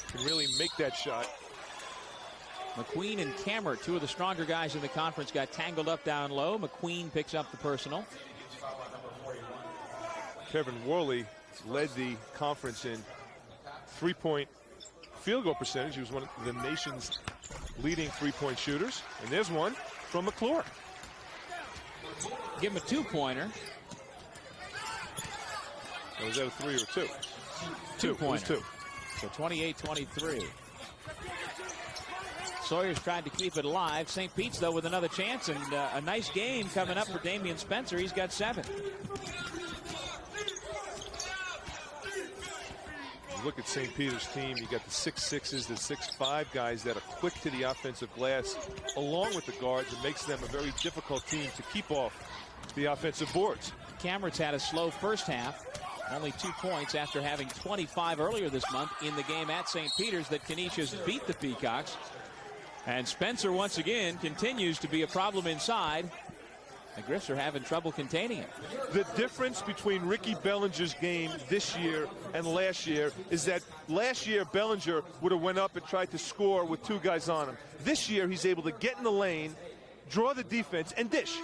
can really make that shot. McQueen and Kammer, two of the stronger guys in the conference, got tangled up down low. McQueen picks up the personal. Kevin Worley led the conference in three-point field goal percentage. He was one of the nation's leading three-point shooters. And there's one from McClure. Give him a two-pointer. Was that a three or a two? Two-pointer. So 28-23. Sawyer's tried to keep it alive. St. Pete's, though, with another chance, and a nice game coming up for Damian Spencer. He's got 7. Look at St. Peter's team. You got the 6'6", the 6'5" guys that are quick to the offensive glass, along with the guards. It makes them a very difficult team to keep off the offensive boards. Cameron's had a slow first half. Only 2 points after having 25 earlier this month in the game at St. Peter's that Canisius beat the Peacocks. And Spencer, once again, continues to be a problem inside. The Griffs are having trouble containing him. The difference between Ricky Bellinger's game this year and last year is that last year Bellinger would have went up and tried to score with 2 guys on him. This year he's able to get in the lane, draw the defense, and dish.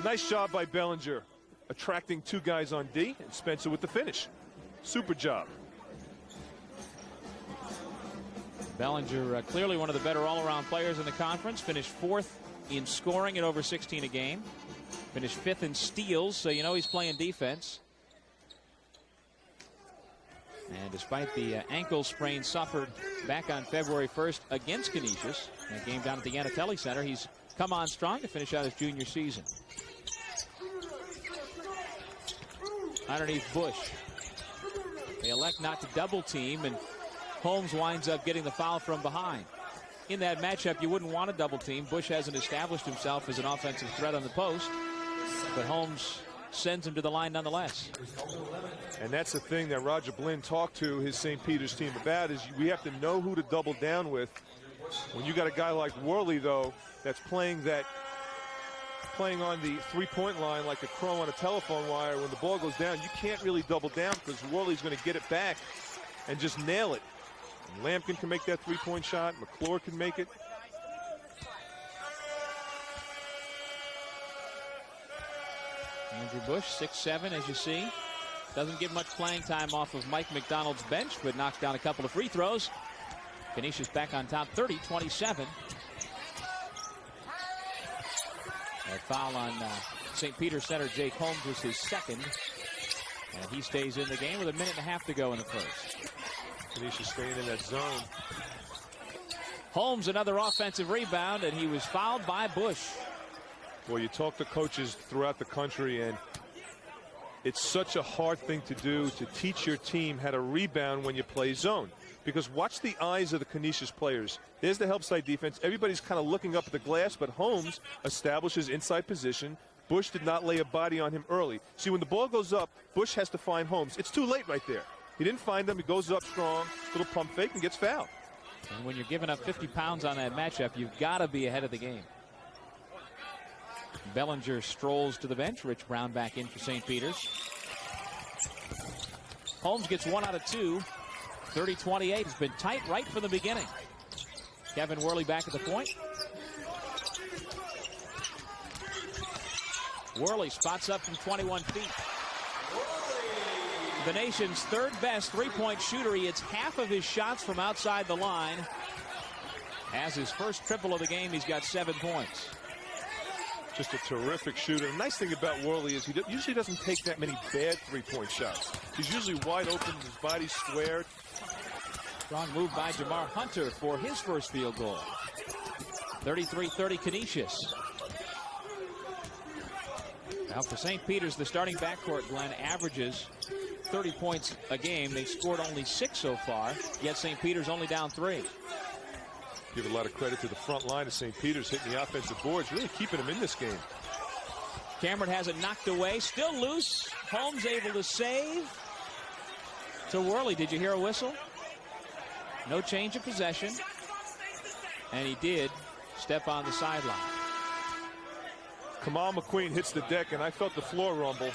Nice job by Bellinger, attracting 2 guys on D, and Spencer with the finish. Super job. Bellinger, clearly one of the better all-around players in the conference. Finished 4th in scoring at over 16 a game. Finished 5th in steals, so you know he's playing defense. And despite the ankle sprain suffered back on February 1st against Canisius, that game down at the Yanatelli Center, he's come on strong to finish out his junior season. Underneath Bush. They elect not to double team, and Holmes winds up getting the foul from behind. In that matchup, you wouldn't want a double team. Bush hasn't established himself as an offensive threat on the post, but Holmes sends him to the line nonetheless. And that's the thing that Roger Blinn talked to his St. Peter's team about, is we have to know who to double down with. When you got a guy like Worley, though, that's playing on the three-point line like a crow on a telephone wire, when the ball goes down, you can't really double down because Worley's going to get it back and just nail it. And Lampkin can make that three-point shot. McClure can make it. Andrew Bush, 6'7", as you see. Doesn't get much playing time off of Mike McDonald's bench, but knocks down a couple of free throws. Canisius back on top, 30-27. That foul on St. Peter's center Jake Holmes was his second. And he stays in the game with 1.5 minutes to go in the first. Canisius staying in that zone. Holmes, another offensive rebound, and he was fouled by Bush. Well, you talk to coaches throughout the country, and it's such a hard thing to do, to teach your team how to rebound when you play zone. Because watch the eyes of the Canisius players. There's the help side defense. Everybody's kind of looking up at the glass, but Holmes establishes inside position. Bush did not lay a body on him early. See, when the ball goes up, Bush has to find Holmes. It's too late right there. He didn't find him. He goes up strong, little pump fake, and gets fouled. And when you're giving up 50 pounds on that matchup, you've got to be ahead of the game. Bellinger strolls to the bench. Rich Brown back in for St. Peter's. Holmes gets 1 out of 2. 30-28. Has been tight right from the beginning. Kevin Worley back at the point. Worley spots up from 21 feet. The nation's 3rd best three-point shooter. He hits half of his shots from outside the line. Has his first triple of the game. He's got 7 points. Just a terrific shooter. The nice thing about Worley is he usually doesn't take that many bad three-point shots. He's usually wide open, his body's squared. Strong move by Jamar Hunter for his first field goal. 33-30 Canisius. Now for St. Peter's, the starting backcourt, Glenn, averages 30 points a game. They scored only 6 so far, yet St. Peter's only down 3. Give a lot of credit to the front line of St. Peter's, hitting the offensive boards, really keeping them in this game. Cameron has it knocked away, still loose. Holmes able to save. To Worley, did you hear a whistle? No change of possession. And he did step on the sideline. Kamal McQueen hits the deck, and I felt the floor rumble.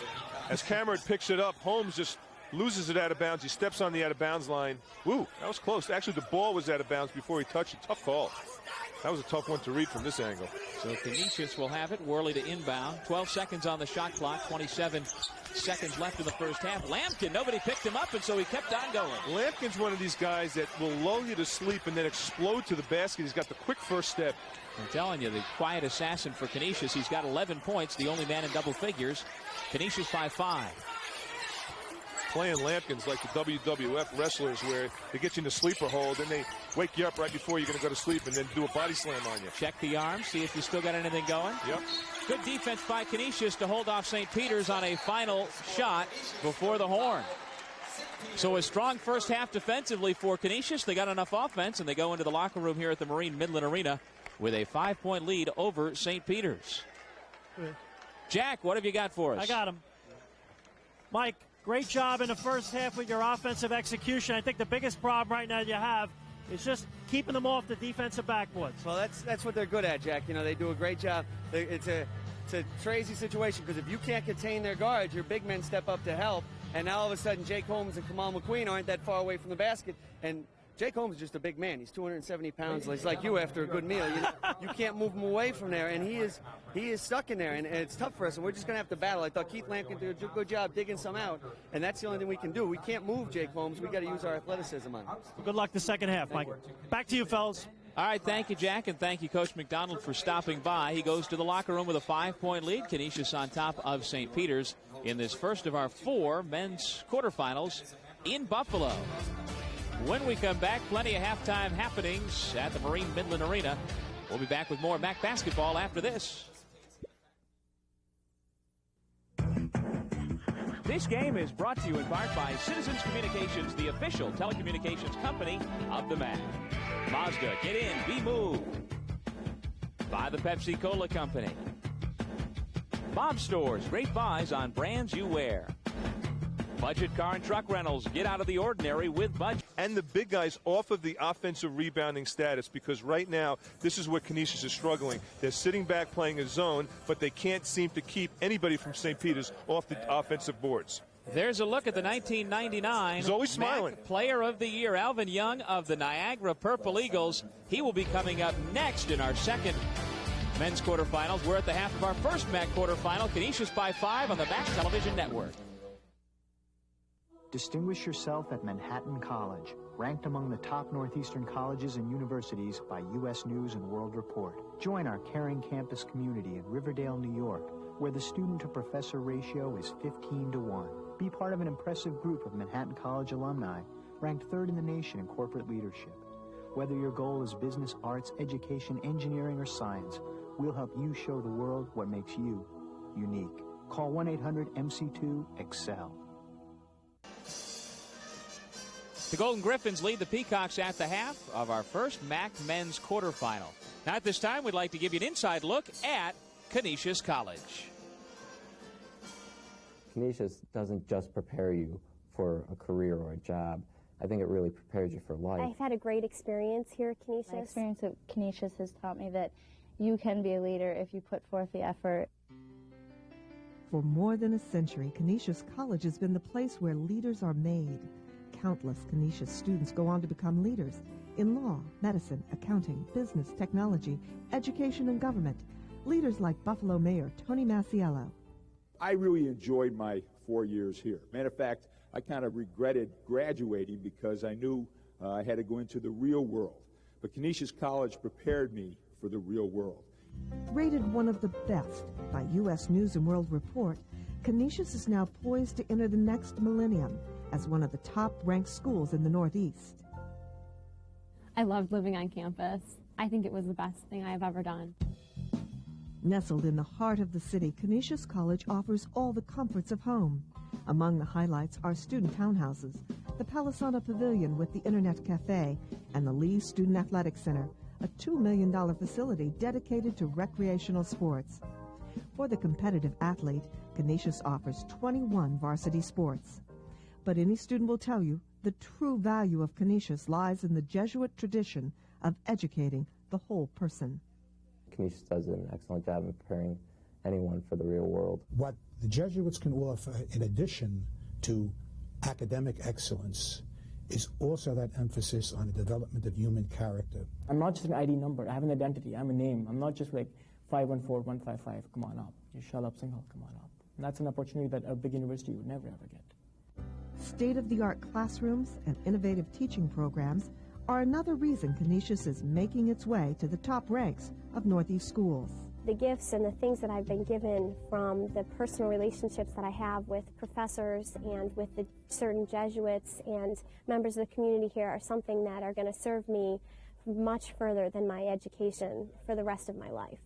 As Cameron picks it up, Holmes just loses it out of bounds. He steps on the out-of-bounds line. Woo, that was close. Actually, the ball was out of bounds before he touched it. Tough call. That was a tough one to read from this angle. So Canisius will have it. Worley to inbound. 12 seconds on the shot clock. 27 seconds left in the first half. Lampkin, nobody picked him up, and so he kept on going. Lampkin's one of these guys that will lull you to sleep and then explode to the basket. He's got the quick first step. I'm telling you, the quiet assassin for Canisius. He's got 11 points, the only man in double figures. Canisius by 5. Playing Lampkins like the WWF wrestlers where they get you in the sleeper hold and they wake you up right before you're going to go to sleep and then do a body slam on you. Check the arm, see if you still got anything going. Yep. Good defense by Canisius to hold off St. Peter's on a final shot before the horn. So a strong first half defensively for Canisius. They got enough offense, and they go into the locker room here at the Marine Midland Arena with a 5-point lead over St. Peter's. Jack, what have you got for us? I got him. Mike, great job in the first half with your offensive execution. I think the biggest problem right now you have is just keeping them off the defensive backboards. Well, that's what they're good at, Jack. You know, they do a great job. It's a crazy situation because if you can't contain their guards, your big men step up to help, and now all of a sudden Jake Holmes and Kamal McQueen aren't that far away from the basket, and Jake Holmes is just a big man. He's 270 pounds. He's like you after a good meal. You can't move him away from there, and he is stuck in there, and it's tough for us, and we're just going to have to battle. I thought Keith Lampkin did a good job digging some out, and that's the only thing we can do. We can't move Jake Holmes. We got to use our athleticism on him. Good luck the second half, Mike. Back to you, fellas. All right, thank you, Jack, and thank you, Coach McDonald, for stopping by. He goes to the locker room with a 5-point lead. Canisius on top of St. Peter's in this first of our 4 men's quarterfinals in Buffalo. When we come back, plenty of halftime happenings at the Marine Midland Arena. We'll be back with more MAAC basketball after this. This game is brought to you in part by Citizens Communications, the official telecommunications company of the MAAC. Mazda, get in, be moved. By the Pepsi Cola Company. Bob's Stores, great buys on brands you wear. Budget Car and Truck Rentals, get out of the ordinary with budget. And the big guys off of the offensive rebounding status, because right now this is where Canisius is struggling. They're sitting back playing a zone, but they can't seem to keep anybody from St. Peter's off the offensive boards. There's a look at the 1999 He's always smiling. MAAC Player of the Year, Alvin Young of the Niagara Purple Eagles. He will be coming up next in our second men's quarterfinals. We're at the half of our first MAAC quarterfinal. Canisius by 5 on the MAAC Television Network. Distinguish yourself at Manhattan College, ranked among the top Northeastern colleges and universities by U.S. News and World Report. Join our caring campus community in Riverdale, New York, where the student-to-professor ratio is 15-1. Be part of an impressive group of Manhattan College alumni, ranked 3rd in the nation in corporate leadership. Whether your goal is business, arts, education, engineering, or science, we'll help you show the world what makes you unique. Call 1-800-MC2-EXCEL. The Golden Griffins lead the Peacocks at the half of our first MAAC men's quarterfinal. Now at this time, we'd like to give you an inside look at Canisius College. Canisius doesn't just prepare you for a career or a job. I think it really prepares you for life. I've had a great experience here at Canisius. My experience at Canisius has taught me that you can be a leader if you put forth the effort. For more than a century, Canisius College has been the place where leaders are made. Countless Canisius students go on to become leaders in law, medicine, accounting, business, technology, education, and government. Leaders like Buffalo Mayor Tony Masiello. I really enjoyed my 4 years here. Matter of fact, I kind of regretted graduating because I knew I had to go into the real world. But Canisius College prepared me for the real world. Rated one of the best by U.S. News and World Report, Canisius is now poised to enter the next millennium as one of the top-ranked schools in the Northeast. I loved living on campus. I think it was the best thing I've ever done. Nestled in the heart of the city, Canisius College offers all the comforts of home. Among the highlights are student townhouses, the Palisana Pavilion with the Internet Cafe, and the Lee Student Athletic Center, a $2 million facility dedicated to recreational sports. For the competitive athlete, Canisius offers 21 varsity sports. But any student will tell you the true value of Canisius lies in the Jesuit tradition of educating the whole person. Canisius does an excellent job of preparing anyone for the real world. What the Jesuits can offer, in addition to academic excellence, is also that emphasis on the development of human character. I'm not just an ID number. I have an identity. I'm a name. I'm not just like 514155. Come on up. You shut up, single. Come on up. And that's an opportunity that a big university would never ever get. State-of-the-art classrooms and innovative teaching programs are another reason Canisius is making its way to the top ranks of Northeast schools. The gifts and the things that I've been given from the personal relationships that I have with professors and with the certain Jesuits and members of the community here are something that are going to serve me much further than my education for the rest of my life.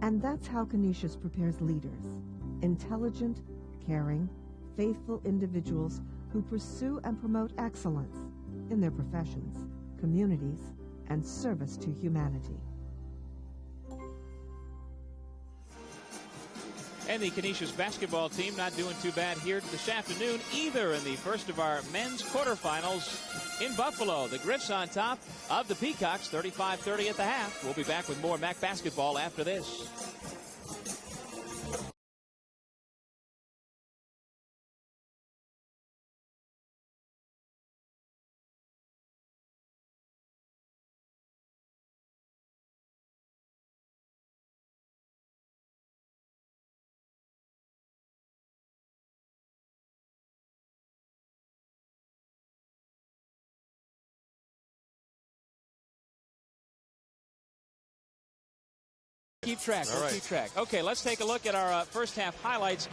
And that's how Canisius prepares leaders: intelligent, caring, faithful individuals who pursue and promote excellence in their professions, communities, and service to humanity. And the Canisius basketball team not doing too bad here this afternoon either in the first of our men's quarterfinals in Buffalo. The Griffs on top of the Peacocks, 35-30 at the half. We'll be back with more MAAC basketball after this. Keep track. We'll keep track. Okay, let's take a look at our first half highlights.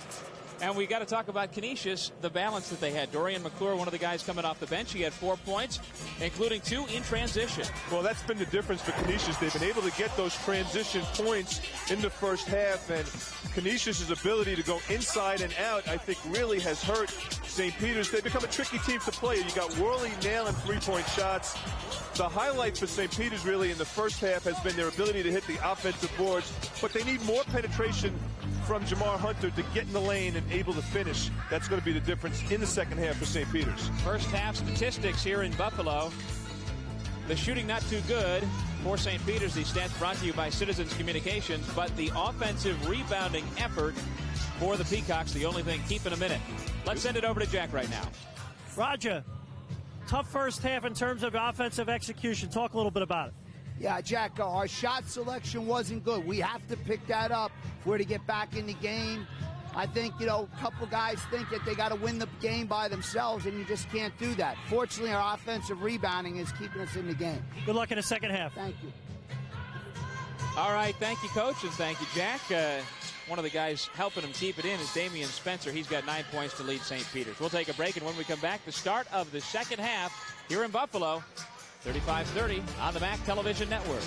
And we got to talk about Canisius, the balance that they had. Dorian McClure, one of the guys coming off the bench, he had 4 points, including 2 in transition. Well, that's been the difference for Canisius. They've been able to get those transition points in the first half, and Canisius' ability to go inside and out, I think, really has hurt St. Peter's. They've become a tricky team to play. You got Worley nailing 3-point shots. The highlight for St. Peter's really in the first half has been their ability to hit the offensive boards, but they need more penetration from Jamar Hunter to get in the lane and able to finish. That's going to be the difference in the second half for St. Peter's. First half statistics here in Buffalo. The shooting not too good for St. Peter's. These stats brought to you by Citizens Communications, but the offensive rebounding effort for the Peacocks, the only thing keeping them in it. Let's send it over to Jack right now. Roger, tough first half in terms of offensive execution. Talk a little bit about it. Yeah, Jack, our shot selection wasn't good. We have to pick that up if we're to get back in the game. I think, a couple guys think that they got to win the game by themselves, and you just can't do that. Fortunately, our offensive rebounding is keeping us in the game. Good luck in the second half. Thank you. All right, thank you, Coach, and thank you, Jack. One of the guys helping him keep it in is Damian Spencer. He's got 9 points to lead St. Peter's. We'll take a break, and when we come back, the start of the second half here in Buffalo. 35-30 on the MAAC Television Network.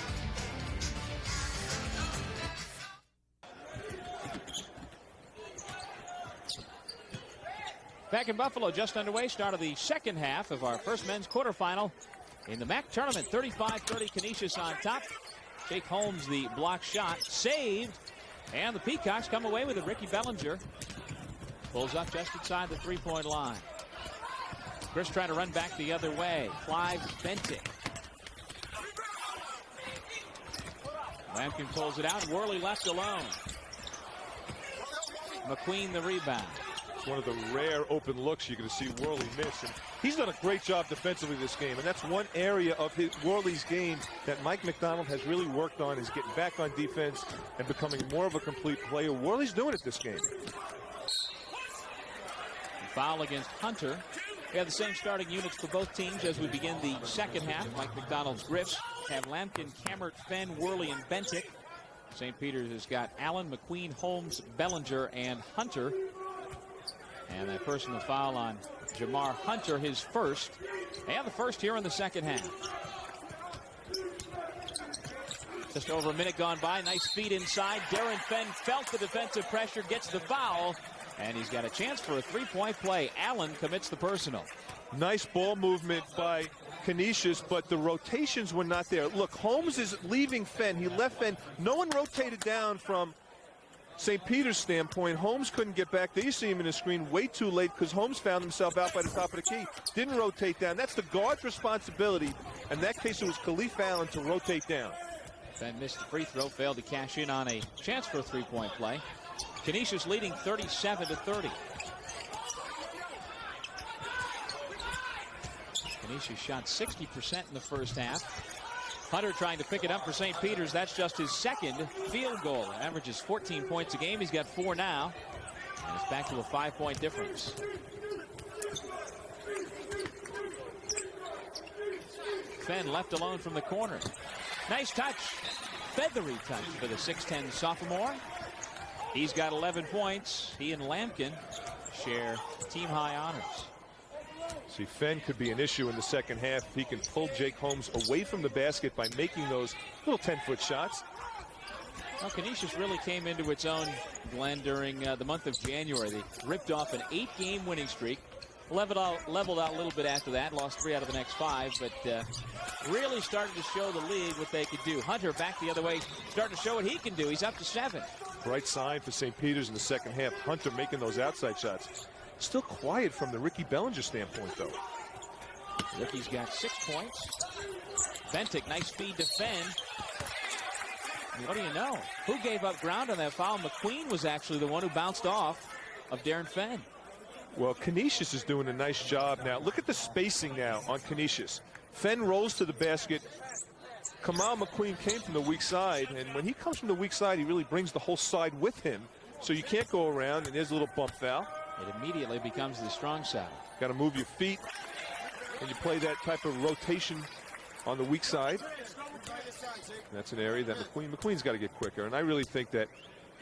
Back in Buffalo, just underway. Start of the second half of our first men's quarterfinal in the MAAC tournament. 35-30 Canisius on top. Jake Holmes, the block shot, saved. And the Peacocks come away with it. Ricky Bellinger pulls up just inside the three-point line. Chris trying to run back the other way. Clive Bentic. Lampkin pulls it out. Worley left alone. McQueen the rebound. It's one of the rare open looks you're going to see Worley miss. And he's done a great job defensively this game. And that's one area of Worley's game that Mike McDonald has really worked on, is getting back on defense and becoming more of a complete player. Worley's doing it this game. Foul against Hunter. We have the same starting units for both teams as we begin the second half. Mike McDonald's Griffs have Lampkin, Cammert, Fenn, Worley, and Bentic. St. Peter's has got Allen, McQueen, Holmes, Bellinger, and Hunter. And that personal foul on Jamar Hunter, his first. And the first here in the second half. Just over a minute gone by. Nice feed inside. Darren Fenn felt the defensive pressure, gets the foul. And he's got a chance for a three-point play. Allen commits the personal. Nice ball movement by Canisius, but the rotations were not there. Look, Holmes is leaving Fenn. He left Fenn. No one rotated down from St. Peter's standpoint. Holmes couldn't get back. There you see him in the screen way too late because Holmes found himself out by the top of the key. Didn't rotate down. That's the guard's responsibility. In that case, it was Khalif Allen to rotate down. Fenn missed the free throw, failed to cash in on a chance for a three-point play. Canisius leading 37-30. Canisius shot 60% in the first half. Hunter trying to pick it up for St. Peter's. That's just his second field goal. Averages 14 points a game. He's got 4 now. And it's back to a 5-point difference. Fenn left alone from the corner. Nice touch. Feathery touch for the 6'10 sophomore. He's got 11 points. He and Lampkin share team high honors. See, Fenn could be an issue in the second half if he can pull Jake Holmes away from the basket by making those little 10-foot shots. Well, Canisius really came into its own, Glenn, during the month of January. They ripped off an 8-game winning streak. Leveled out a little bit after that. Lost 3 out of the next 5, but really started to show the league what they could do. Hunter back the other way, starting to show what he can do. He's up to 7. Bright sign for St. Peter's in the second half. Hunter making those outside shots. Still quiet from the Ricky Bellinger standpoint, though. Ricky's got 6 points. Bentic, nice feed to Fenn. And what do you know? Who gave up ground on that foul? McQueen was actually the one who bounced off of Darren Fenn. Well, Canisius is doing a nice job now. Look at the spacing now on Canisius. Fenn rolls to the basket. Kamal McQueen came from the weak side, and when he comes from the weak side, he really brings the whole side with him. So you can't go around, and there's a little bump foul. It immediately becomes the strong side. Got to move your feet when you play that type of rotation on the weak side. And that's an area that McQueen's got to get quicker. And I really think that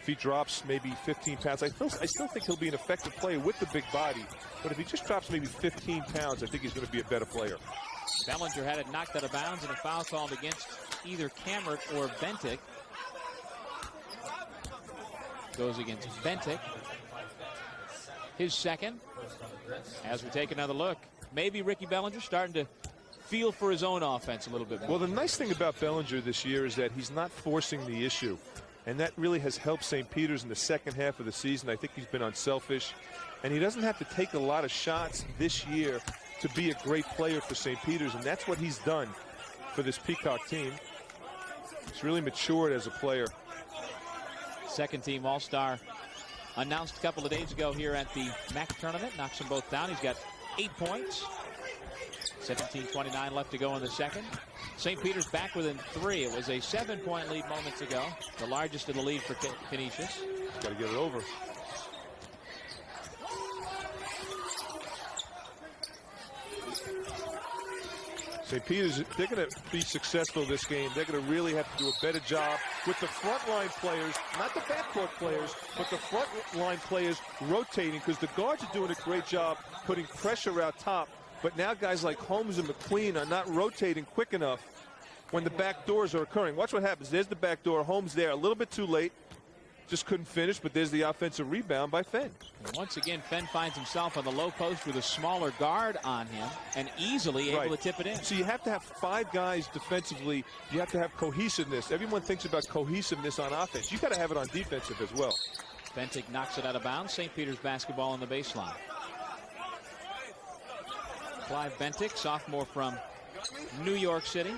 if he drops maybe 15 pounds, I still think he'll be an effective player with the big body. But if he just drops maybe 15 pounds, I think he's going to be a better player. Bellinger had it knocked out of bounds and a foul called against either Cameron or Bentic. Goes against Bentic. His second. As we take another look, maybe Ricky Bellinger starting to feel for his own offense a little bit more. Well, the nice thing about Bellinger this year is that he's not forcing the issue. And that really has helped St. Peter's in the second half of the season. I think he's been unselfish. And he doesn't have to take a lot of shots this year to be a great player for St. Peter's. And that's what he's done for this Peacock team. He's really matured as a player. Second team All-Star announced a couple of days ago here at the MAAC tournament. Knocks them both down. He's got 8 points. 17:29 left to go in the second. St. Peter's back within 3. It was a 7-point lead moments ago. The largest in the lead for Canisius. Got to get it over. St. Peter's, they're going to be successful this game. They're going to really have to do a better job with the front line players, not the backcourt players, but the front line players rotating, because the guards are doing a great job putting pressure out top. But now guys like Holmes and McQueen are not rotating quick enough when the back doors are occurring. Watch what happens. There's the back door. Holmes there a little bit too late. Just couldn't finish, but there's the offensive rebound by Fenn. And once again, Fenn finds himself on the low post with a smaller guard on him and easily able to tip it in. So you have to have 5 guys defensively. You have to have cohesiveness. Everyone thinks about cohesiveness on offense. You got to have it on defensive as well. Bentic knocks it out of bounds. St. Peter's basketball on the baseline. Clive Bentic, sophomore from New York City.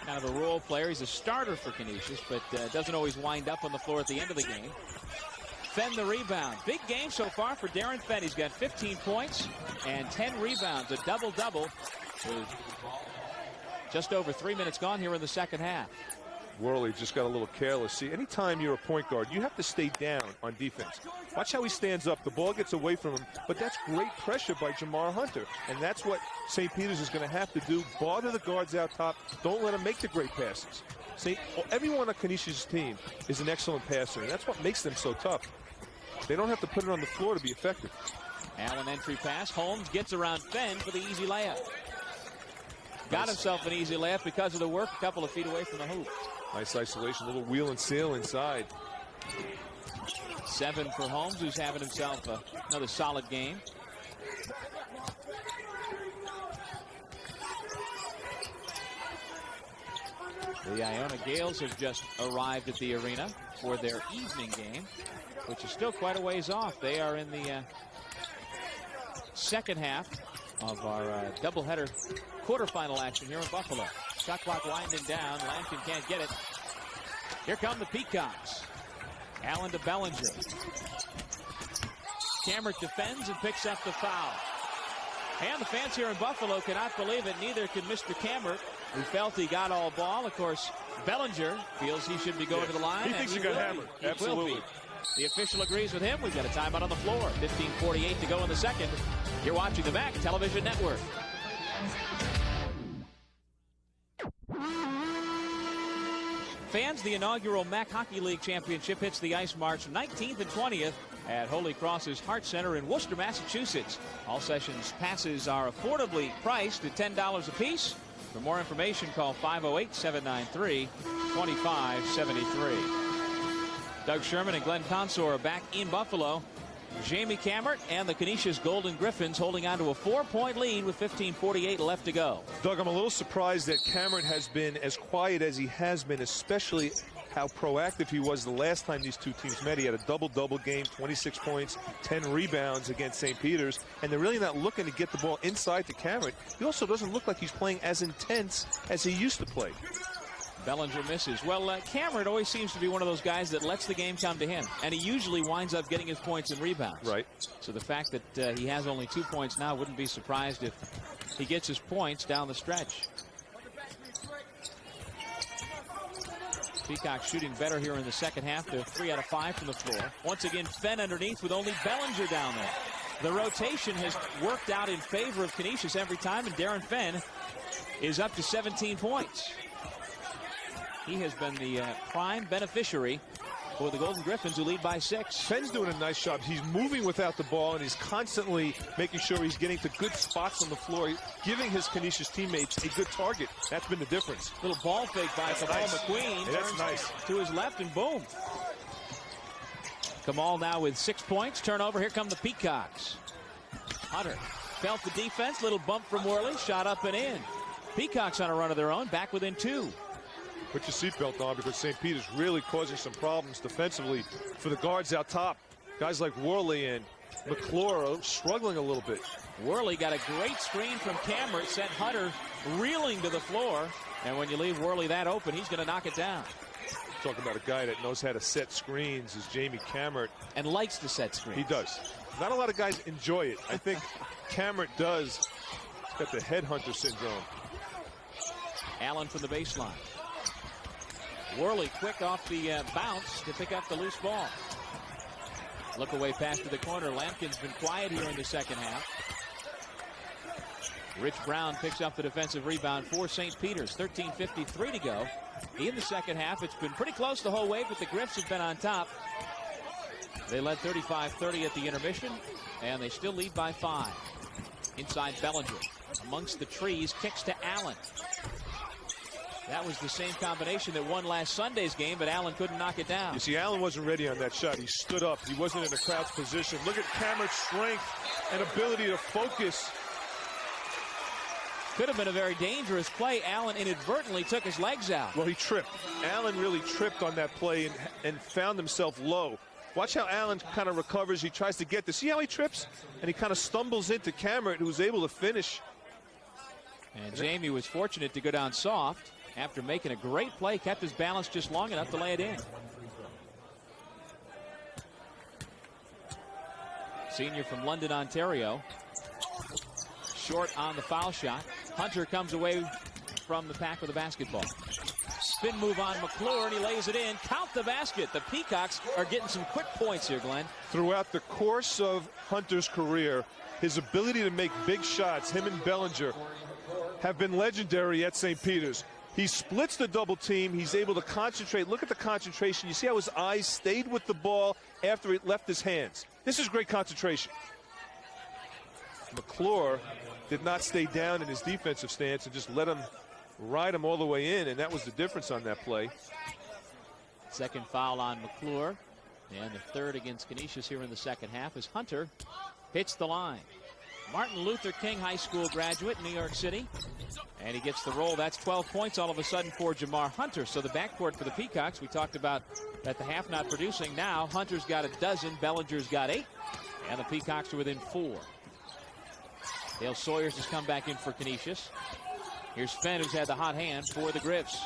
Kind of a role player. He's a starter for Canisius, but doesn't always wind up on the floor at the end of the game. Fenn the rebound. Big game so far for Darren Fenn. He's got 15 points and 10 rebounds, a double-double with just over 3 minutes gone here in the second half. Worley just got a little careless. See, anytime you're a point guard, you have to stay down on defense. Watch how he stands up. The ball gets away from him, but that's great pressure by Jamar Hunter, and that's what St. Peter's is going to have to do. Bother the guards out top. Don't let them make the great passes. Everyone on Canisius' team is an excellent passer, and that's what makes them so tough. They don't have to put it on the floor to be effective. Allen entry pass. Holmes gets around Fenn for the easy layup. Got himself an easy layup because of the work a couple of feet away from the hoop. Nice isolation, little wheel and seal inside. 7 for Holmes, who's having himself another solid game. The Iona Gales have just arrived at the arena for their evening game, which is still quite a ways off. They are in the second half of our doubleheader quarterfinal action here in Buffalo. Shot clock winding down. Lampkin can't get it. Here come the Peacocks. Allen to Bellinger. Cameron defends and picks up the foul. And the fans here in Buffalo cannot believe it. Neither can Mr. Cammert, who felt he got all ball. Of course, Bellinger feels he should be going to the line. He thinks he got hammered. Absolutely. The official agrees with him. We've got a timeout on the floor. 15:48 to go in the second. You're watching the MAAC Television Network. Fans, the inaugural MAAC Hockey League Championship hits the ice March 19th and 20th at Holy Cross's Hart Center in Worcester, Massachusetts. All sessions passes are affordably priced at $10 apiece. For more information, call 508-793-2573. Doug Sherman and Glenn Consor are back in Buffalo. Jamie Cammert and the Canisius Golden Griffins holding on to a 4-point lead with 15:48 left to go. Doug, I'm a little surprised that Cammert has been as quiet as he has been, especially how proactive he was the last time these two teams met. He had a double-double game, 26 points, 10 rebounds against St. Peter's, and they're really not looking to get the ball inside to Cammert. He also doesn't look like he's playing as intense as he used to play. Bellinger misses. Well, Cammert always seems to be one of those guys that lets the game come to him, and he usually winds up getting his points and rebounds. Right. So the fact that he has only 2 points now, wouldn't be surprised if he gets his points down the stretch. Peacock shooting better here in the second half. They're 3 out of 5 from the floor. Once again, Fenn underneath with only Bellinger down there. The rotation has worked out in favor of Canisius every time, and Darren Fenn is up to 17 points. He has been the prime beneficiary for the Golden Griffins, who lead by 6. Fenn's doing a nice job. He's moving without the ball, and he's constantly making sure he's getting to good spots on the floor, giving his Canisius teammates a good target. That's been the difference. Little ball fake by Kamal McQueen. Yeah, that's nice. To his left, and boom. Kamal now with 6 points. Turnover. Here come the Peacocks. Hunter felt the defense. Little bump from Worley. Shot up and in. Peacocks on a run of their own. Back within 2. Put your seatbelt on, because St. Peter's really causing some problems defensively for the guards out top. Guys like Worley and McClure are struggling a little bit. Worley got a great screen from Cammert, sent Hunter reeling to the floor. And when you leave Worley that open, he's going to knock it down. Talking about a guy that knows how to set screens is Jamie Cammert. And likes to set screens. He does. Not a lot of guys enjoy it. I think Cammert does. He's got the headhunter syndrome. Allen from the baseline. Worley quick off the bounce to pick up the loose ball. Look away pass to the corner. Lampkin's been quiet here in the second half. Rich Brown picks up the defensive rebound for St. Peter's. 13:53 to go in the second half. It's been pretty close the whole way, but the Griffs have been on top. They led 35-30 at the intermission, and they still lead by 5. Inside Bellinger. Amongst the trees, kicks to Allen. That was the same combination that won last Sunday's game, but Allen couldn't knock it down. You see, Allen wasn't ready on that shot. He stood up. He wasn't in a crouch position. Look at Cammert's strength and ability to focus. Could have been a very dangerous play. Allen inadvertently took his legs out. Well, he tripped. Allen really tripped on that play and found himself low. Watch how Allen kind of recovers. He tries to get this. See how he trips? And he kind of stumbles into Cammert, who was able to finish. And Jamie was fortunate to go down soft. After making a great play, kept his balance just long enough to lay it in. Senior from London, Ontario. Short on the foul shot. Hunter comes away from the pack with a basketball. Spin move on McClure, and he lays it in. Count the basket. The Peacocks are getting some quick points here, Glenn. Throughout the course of Hunter's career, his ability to make big shots, him and Bellinger, have been legendary at St. Peter's. He splits the double team. He's able to concentrate. Look at the concentration. You see how his eyes stayed with the ball after it left his hands. This is great concentration. McClure did not stay down in his defensive stance and just let him ride him all the way in, and that was the difference on that play. Second foul on McClure, and the third against Canisius here in the second half as Hunter hits the line. Martin Luther King High School graduate, New York City. And he gets the roll. That's 12 points all of a sudden for Jamar Hunter. So the backcourt for the Peacocks, we talked about at the half not producing. Now Hunter's got a dozen, Bellinger's got 8, and the Peacocks are within 4. Dale Sawyers has come back in for Canisius. Here's Fenn, who's had the hot hand for the Griffs.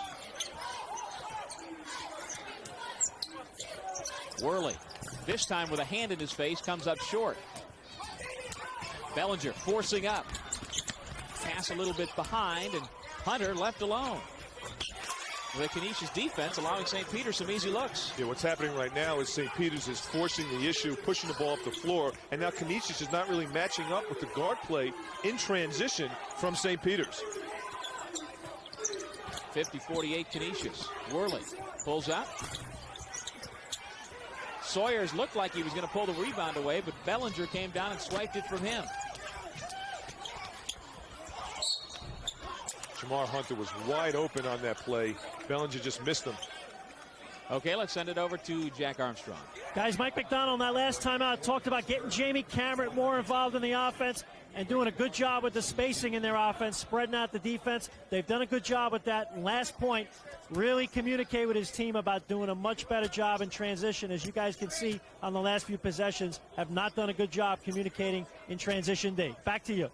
Worley, this time with a hand in his face, comes up short. Bellinger forcing up. Pass a little bit behind, and Hunter left alone. The Canisius defense allowing St. Peter's some easy looks. Yeah, what's happening right now is St. Peter's is forcing the issue, pushing the ball up the floor, and now Canisius is not really matching up with the guard play in transition from St. Peter's. 50-48 Canisius. Worley pulls up. Sawyers looked like he was going to pull the rebound away, but Bellinger came down and swiped it from him. Jamar Hunter was wide open on that play. Bellinger just missed him. Okay, let's send it over to Jack Armstrong. Guys, Mike McDonald, that last timeout, talked about getting Jamie Cameron more involved in the offense and doing a good job with the spacing in their offense, spreading out the defense. They've done a good job with that. And last point, really communicate with his team about doing a much better job in transition. As you guys can see on the last few possessions, have not done a good job communicating in transition D. Back to you.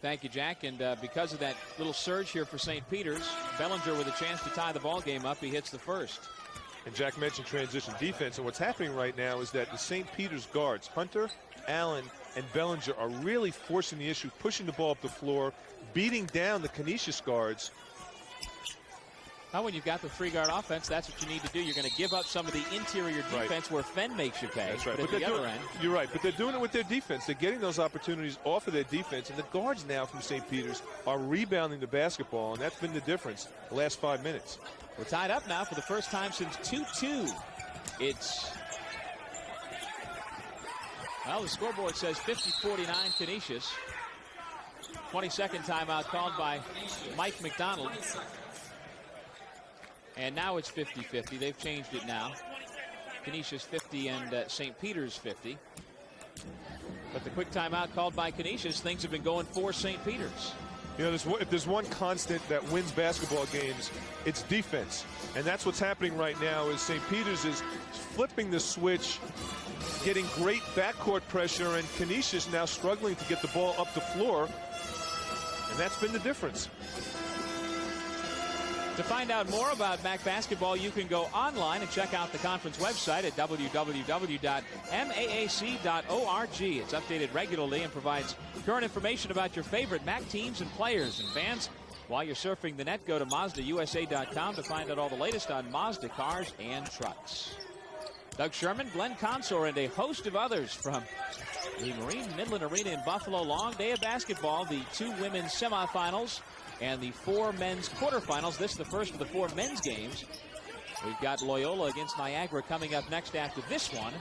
Thank you, Jack. And because of that little surge here for St. Peter's, Bellinger with a chance to tie the ball game up. He hits the first. And Jack mentioned transition defense, and what's happening right now is that the St. Peter's guards, Hunter, Allen, and Bellinger, are really forcing the issue, pushing the ball up the floor, beating down the Canisius guards. Now, when you've got the three-guard offense, that's what you need to do. You're going to give up some of the interior defense where Fenn makes you pay. That's right. But at the other end, you're right, but they're doing it with their defense. They're getting those opportunities off of their defense, and the guards now from St. Peter's are rebounding the basketball, and that's been the difference the last 5 minutes. We're tied up now for the first time since 2-2. Well, the scoreboard says 50-49 Canisius. 22nd timeout called by Mike McDonald. And now it's 50-50. They've changed it now. Canisius 50 and St. Peter's 50. But the quick timeout called by Canisius, things have been going for St. Peter's. You know, if there's one constant that wins basketball games, it's defense. And that's what's happening right now is St. Peter's is flipping the switch, getting great backcourt pressure, and Canisius now struggling to get the ball up the floor. And that's been the difference. To find out more about MAAC basketball, you can go online and check out the conference website at www.maac.org. It's updated regularly and provides current information about your favorite MAAC teams and players. And fans, while you're surfing the net, go to MazdaUSA.com to find out all the latest on Mazda cars and trucks. Doug Sherman, Glenn Consor, and a host of others from the Marine Midland Arena in Buffalo. Long day of basketball, the 2 women's semifinals and the 4 men's quarterfinals. This is the first of the 4 men's games. We've got Loyola against Niagara coming up next after this one.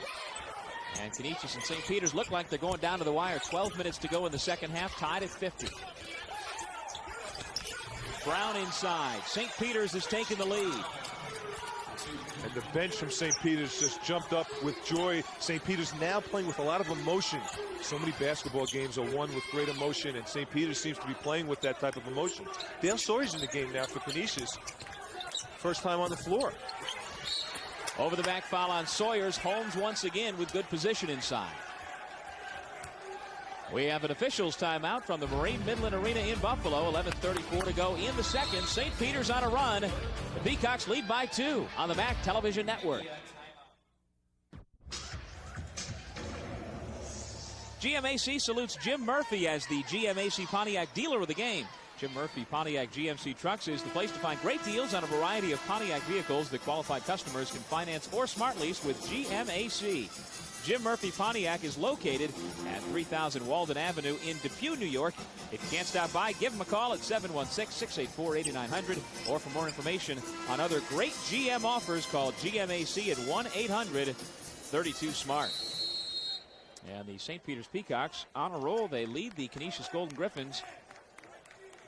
And Canisius and St. Peter's look like they're going down to the wire. 12 minutes to go in the second half, tied at 50. Brown inside. St. Peter's has taken the lead. And the bench from St. Peter's just jumped up with joy. St. Peter's now playing with a lot of emotion. So many basketball games are won with great emotion, and St. Peter's seems to be playing with that type of emotion. Dale Sawyer's in the game now for Canisius. First time on the floor. Over the back foul on Sawyers. Holmes once again with good position inside. We have an officials timeout from the Marine Midland Arena in Buffalo. 11:34 to go in the second. St. Peter's on a run. The Peacocks lead by 2 on the MAAC Television Network. GMAC salutes Jim Murphy as the GMAC Pontiac dealer of the game. Jim Murphy Pontiac GMC Trucks is the place to find great deals on a variety of Pontiac vehicles that qualified customers can finance or smart lease with GMAC. Jim Murphy Pontiac is located at 3000 Walden Avenue in Depew, New York. If you can't stop by, give them a call at 716-684-8900. Or for more information on other great GM offers, call GMAC at 1-800-32-SMART. And the St. Peter's Peacocks on a roll. They lead the Canisius Golden Griffins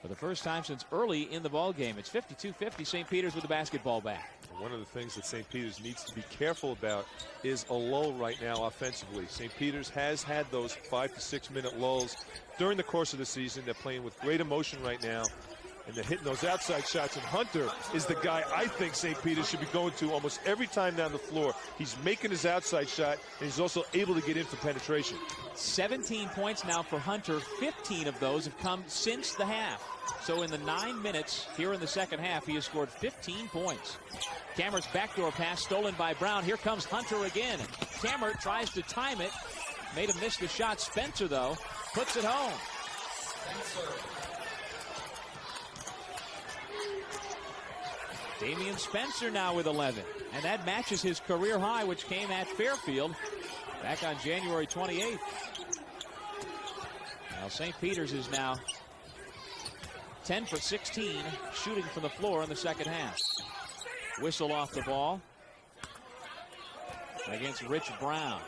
for the first time since early in the ball game. It's 52-50, St. Peter's with the basketball back. One of the things that St. Peter's needs to be careful about is a lull right now offensively. St. Peter's has had those 5 to 6 minute lulls during the course of the season. They're playing with great emotion right now, and they're hitting those outside shots. And Hunter is the guy I think St. Peter's should be going to almost every time down the floor. He's making his outside shot, and he's also able to get in for penetration. 17 points now for Hunter. 15 of those have come since the half. So in the 9 minutes here in the second half, he has scored 15 points. Cameron's backdoor pass stolen by Brown. Here comes Hunter again. Cameron tries to time it. Made him miss the shot. Spencer, though, puts it home. Damian Spencer now with 11. And that matches his career high, which came at Fairfield back on January 28th. Now St. Peter's is now 10 for 16 shooting from the floor in the second half. Whistle off the ball against Rich Brown.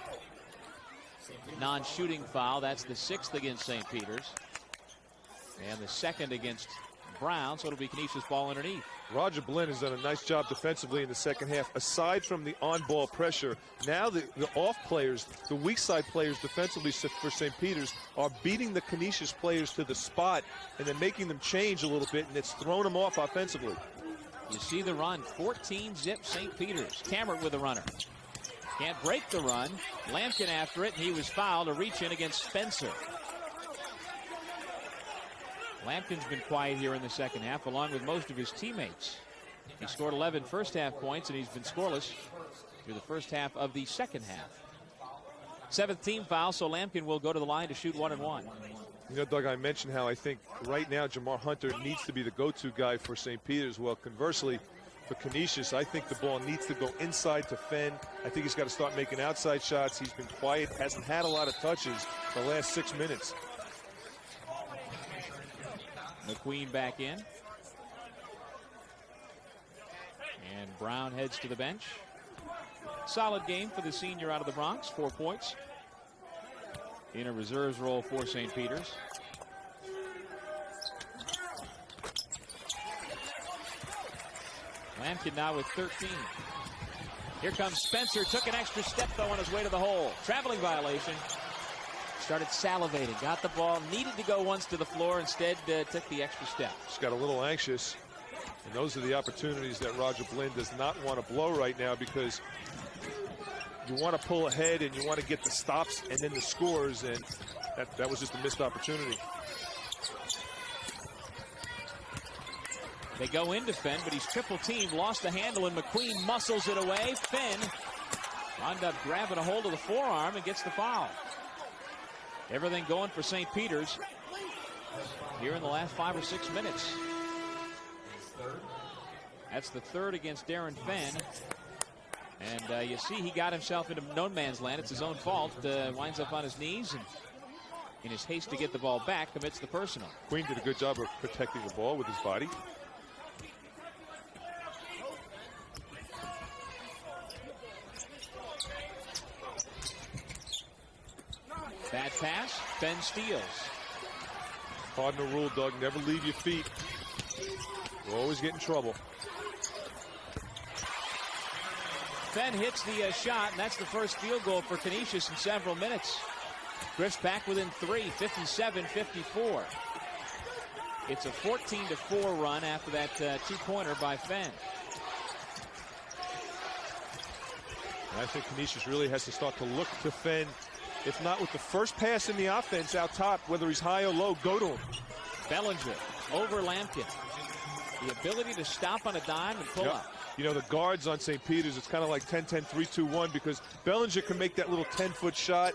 Non-shooting foul. That's the 6th against St. Peter's. And the 2nd against Brown, so it'll be Canisius ball underneath. Roger Blinn has done a nice job defensively in the second half. Aside from the on-ball pressure, now the off players, the weak side players defensively for St. Peter's are beating the Canisius players to the spot and then making them change a little bit, and it's thrown them off offensively. You see the run, 14-zip St. Peter's. Cameron with the runner. Can't break the run. Lampkin after it, and he was fouled. A reach in against Spencer. Lampkin's been quiet here in the second half, along with most of his teammates. He scored 11 first-half points, and he's been scoreless through the first half of the second half. 7th team foul, so Lampkin will go to the line to shoot 1 and 1. You know, Doug, I mentioned how I think right now Jamar Hunter needs to be the go-to guy for St. Peter's. Well, conversely, for Canisius, I think the ball needs to go inside to Fenn. I think he's got to start making outside shots. He's been quiet, hasn't had a lot of touches the last 6 minutes. McQueen back in. And Brown heads to the bench. Solid game for the senior out of the Bronx. 4 points. In a reserves role for St. Peter's. Lampkin now with 13. Here comes Spencer. Took an extra step, though, on his way to the hole. Traveling violation. Started salivating. Got the ball. Needed to go once to the floor. Instead, took the extra step. Just got a little anxious. And those are the opportunities that Roger Blinn does not want to blow right now, because you want to pull ahead and you want to get the stops and then the scores, and that was just a missed opportunity. They go into Fenn, but he's triple teamed, lost the handle, and McQueen muscles it away. Fenn wound up grabbing a hold of the forearm and gets the foul. Everything going for St. Peter's here in the last 5 or 6 minutes. That's the 3rd against Darren Fenn. And you see he got himself into no man's land. It's his own fault. Winds up on his knees, and in his haste to get the ball back, commits the personal. Queen did a good job of protecting the ball with his body. Bad pass. Fenn steals. Cardinal rule, Doug. Never leave your feet. You'll always get in trouble. Fenn hits the shot, and that's the first field goal for Canisius in several minutes. Griff's back within 3, 57-54. It's a 14-4 run after that two-pointer by Fenn. And I think Canisius really has to start to look to Fenn. If not with the first pass in the offense out top, whether he's high or low, go to him. Bellinger over Lampkin. The ability to stop on a dime and pull up. You know, the guards on St. Peter's, it's kind of like 10-10, 3-2-1, because Bellinger can make that little 10-foot shot,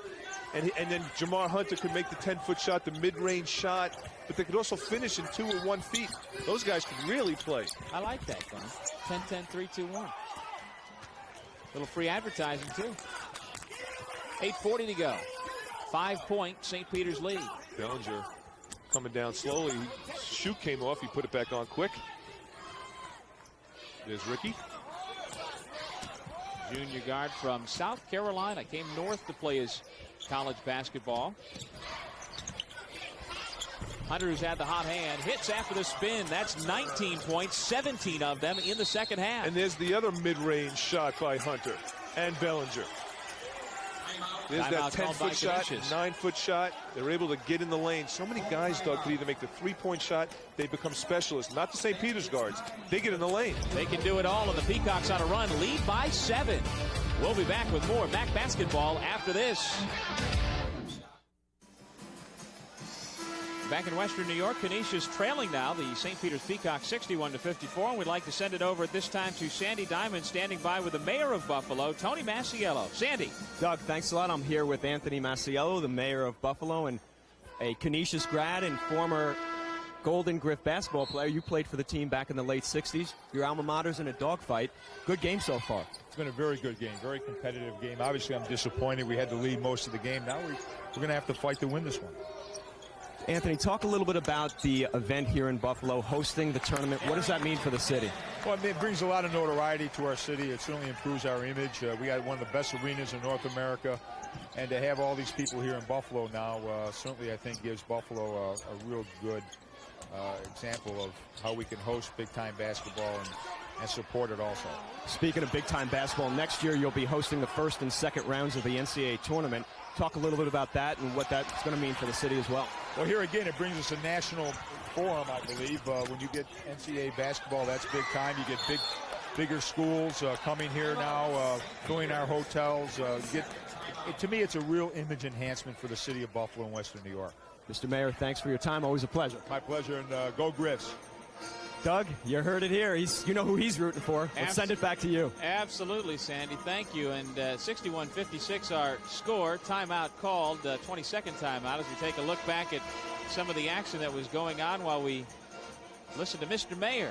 and then Jamar Hunter can make the 10-foot shot, the mid-range shot, but they could also finish in 2 or 1 feet. Those guys can really play. I like that, Don. 10-10, 3-2-1. Little free advertising, too. 8:40 to go. 5-point St. Peter's lead. Bellinger coming down slowly. Shoot came off. He put it back on quick. There's Ricky. Junior guard from South Carolina. Came north to play his college basketball. Hunter, who's had the hot hand, hits after the spin. That's 19 points, 17 of them in the second half. And there's the other mid-range shot by Hunter and Bellinger. There's that 10-foot shot, 9-foot shot. They're able to get in the lane. So many guys, Doug, could either make the 3-point shot. They become specialists. Not the St. Peter's guards. They get in the lane. They can do it all, and the Peacocks on a run. Lead by 7. We'll be back with more MAAC basketball after this. Back in Western New York, Canisius trailing now the St. Peter's Peacocks 61-54. And we'd like to send it over at this time to Sandy Diamond, standing by with the mayor of Buffalo, Tony Masiello. Sandy. Doug, thanks a lot. I'm here with Anthony Masiello, the mayor of Buffalo, and a Canisius grad and former Golden Griff basketball player. You played for the team back in the late 60s. Your alma mater's in a dogfight. Good game so far. It's been a very good game, very competitive game. Obviously, I'm disappointed. We had to lead most of the game. Now we're going to have to fight to win this one. Anthony, talk a little bit about the event here in Buffalo, hosting the tournament. What does that mean for the city? Well, it brings a lot of notoriety to our city. It certainly improves our image. We got one of the best arenas in North America. And to have all these people here in Buffalo now certainly, I think, gives Buffalo a real good example of how we can host big-time basketball and support it also. Speaking of big-time basketball, next year you'll be hosting the first and second rounds of the NCAA tournament. Talk a little bit about that and what that's going to mean for the city as well. Well, here again, it brings us a national forum, I believe. When you get NCAA basketball, that's big time. You get bigger schools coming here now, filling our hotels. To me, it's a real image enhancement for the city of Buffalo and Western New York. Mr. Mayor, thanks for your time. Always a pleasure. My pleasure, and go Griffs. Doug, you heard it here. You know who he's rooting for. Let's send it back to you. Absolutely, Sandy. Thank you. And 61-56 our score. Timeout called, 22nd timeout, as we take a look back at some of the action that was going on while we listen to Mr. Mayor.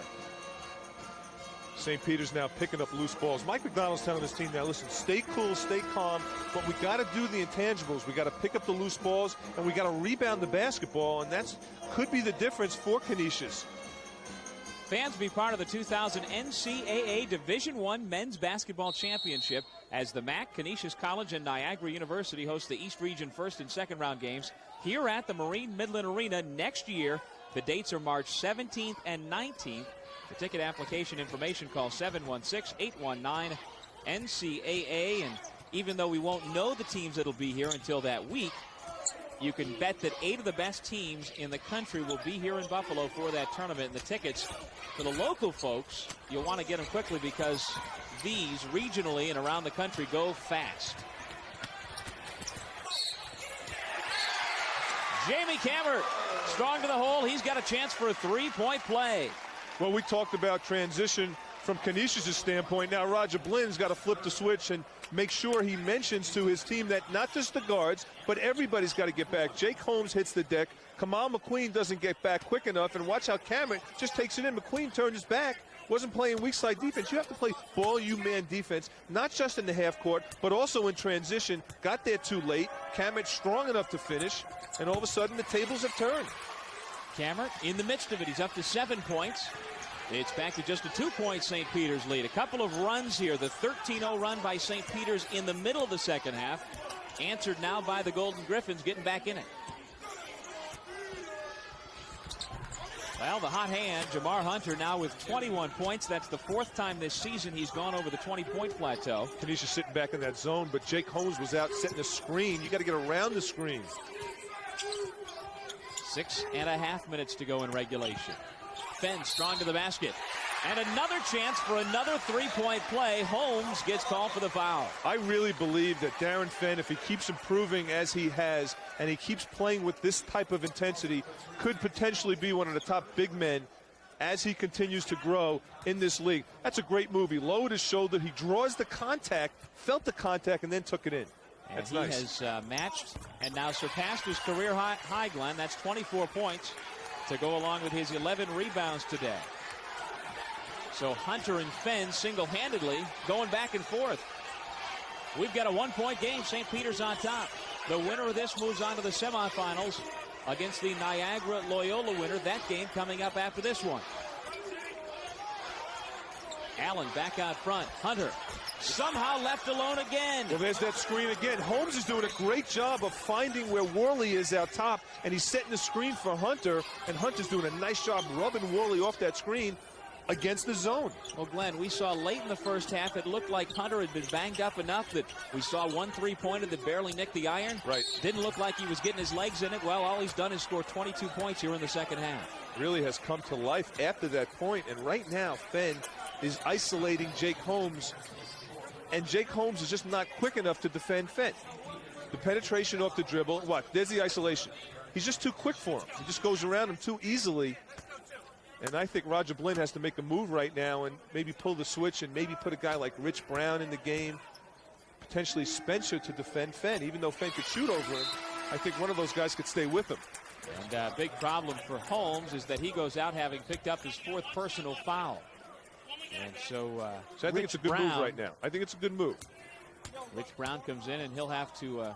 St. Peter's now picking up loose balls. Mike McDonald's telling his team now, listen, stay cool, stay calm, but we got to do the intangibles. We got to pick up the loose balls, and we got to rebound the basketball, and that's could be the difference for Canisius. Fans be part of the 2000 NCAA Division I Men's Basketball Championship as the MAAC, Canisius College, and Niagara University host the East Region first and second round games here at the Marine Midland Arena next year. The dates are March 17th and 19th. For ticket application information, call 716-819-NCAA. And even though we won't know the teams that'll be here until that week, you can bet that 8 of the best teams in the country will be here in Buffalo for that tournament. And the tickets for the local folks, you'll want to get them quickly because these regionally and around the country go fast. Jamie Cameron, strong to the hole. He's got a chance for a three-point play. Well, we talked about transition from Canisius' standpoint. Now Roger Blynn's got to flip the switch and make sure he mentions to his team that not just the guards, but everybody's got to get back. Jake Holmes hits the deck. Kamal McQueen doesn't get back quick enough, and watch how Cameron just takes it in. McQueen turned his back, wasn't playing weak side defense. You have to play ball-you-man defense, not just in the half court, but also in transition. Got there too late. Cameron strong enough to finish, and all of a sudden the tables have turned. Cameron in the midst of it. He's up to 7 points. It's back to just a 2-point St. Peter's lead. A couple of runs here. The 13-0 run by St. Peter's in the middle of the second half. Answered now by the Golden Griffins getting back in it. Well, the hot hand, Jamar Hunter, now with 21 points. That's the 4th time this season he's gone over the 20-point plateau. Canisius sitting back in that zone, but Jake Holmes was out setting a screen. You got to get around the screen. 6.5 minutes to go in regulation. Fenn strong to the basket. And another chance for another three-point play. Holmes gets called for the foul. I really believe that Darren Fenn, if he keeps improving as he has, and he keeps playing with this type of intensity, could potentially be one of the top big men as he continues to grow in this league. That's a great move. He lowered his shoulder. He draws the contact, felt the contact, and then took it in. And That's he nice. has matched and now surpassed his career high, Glenn. That's 24 points to go along with his 11 rebounds today. So Hunter and Fenn single-handedly going back and forth. We've got a 1-point game. St. Peter's on top. The winner of this moves on to the semifinals against the Niagara Loyola winner. That game coming up after this one. Allen back out front. Hunter somehow left alone again. Well, there's that screen again. Holmes is doing a great job of finding where Worley is out top, and he's setting the screen for Hunter, and Hunter's doing a nice job rubbing Worley off that screen against the zone. Well, Glenn, we saw late in the first half, it looked like Hunter had been banged up enough that we saw one three-pointer that barely nicked the iron. Right. Didn't look like he was getting his legs in it. Well, all he's done is score 22 points here in the second half. Really has come to life after that point, and right now Fenn is isolating Jake Holmes, and Jake Holmes is just not quick enough to defend Fenn. The penetration off the dribble, what? There's the isolation. he's just too quick for him. He just goes around him too easily. And I think Roger Blinn has to make a move right now and maybe pull the switch and maybe put a guy like Rich Brown in the game, potentially Spencer to defend Fenn. Even though Fenn could shoot over him, I think one of those guys could stay with him. And a big problem for Holmes is that he goes out having picked up his 4th personal foul. And so I think it's a good move right now. I think it's a good move. Rich Brown comes in, and he'll have to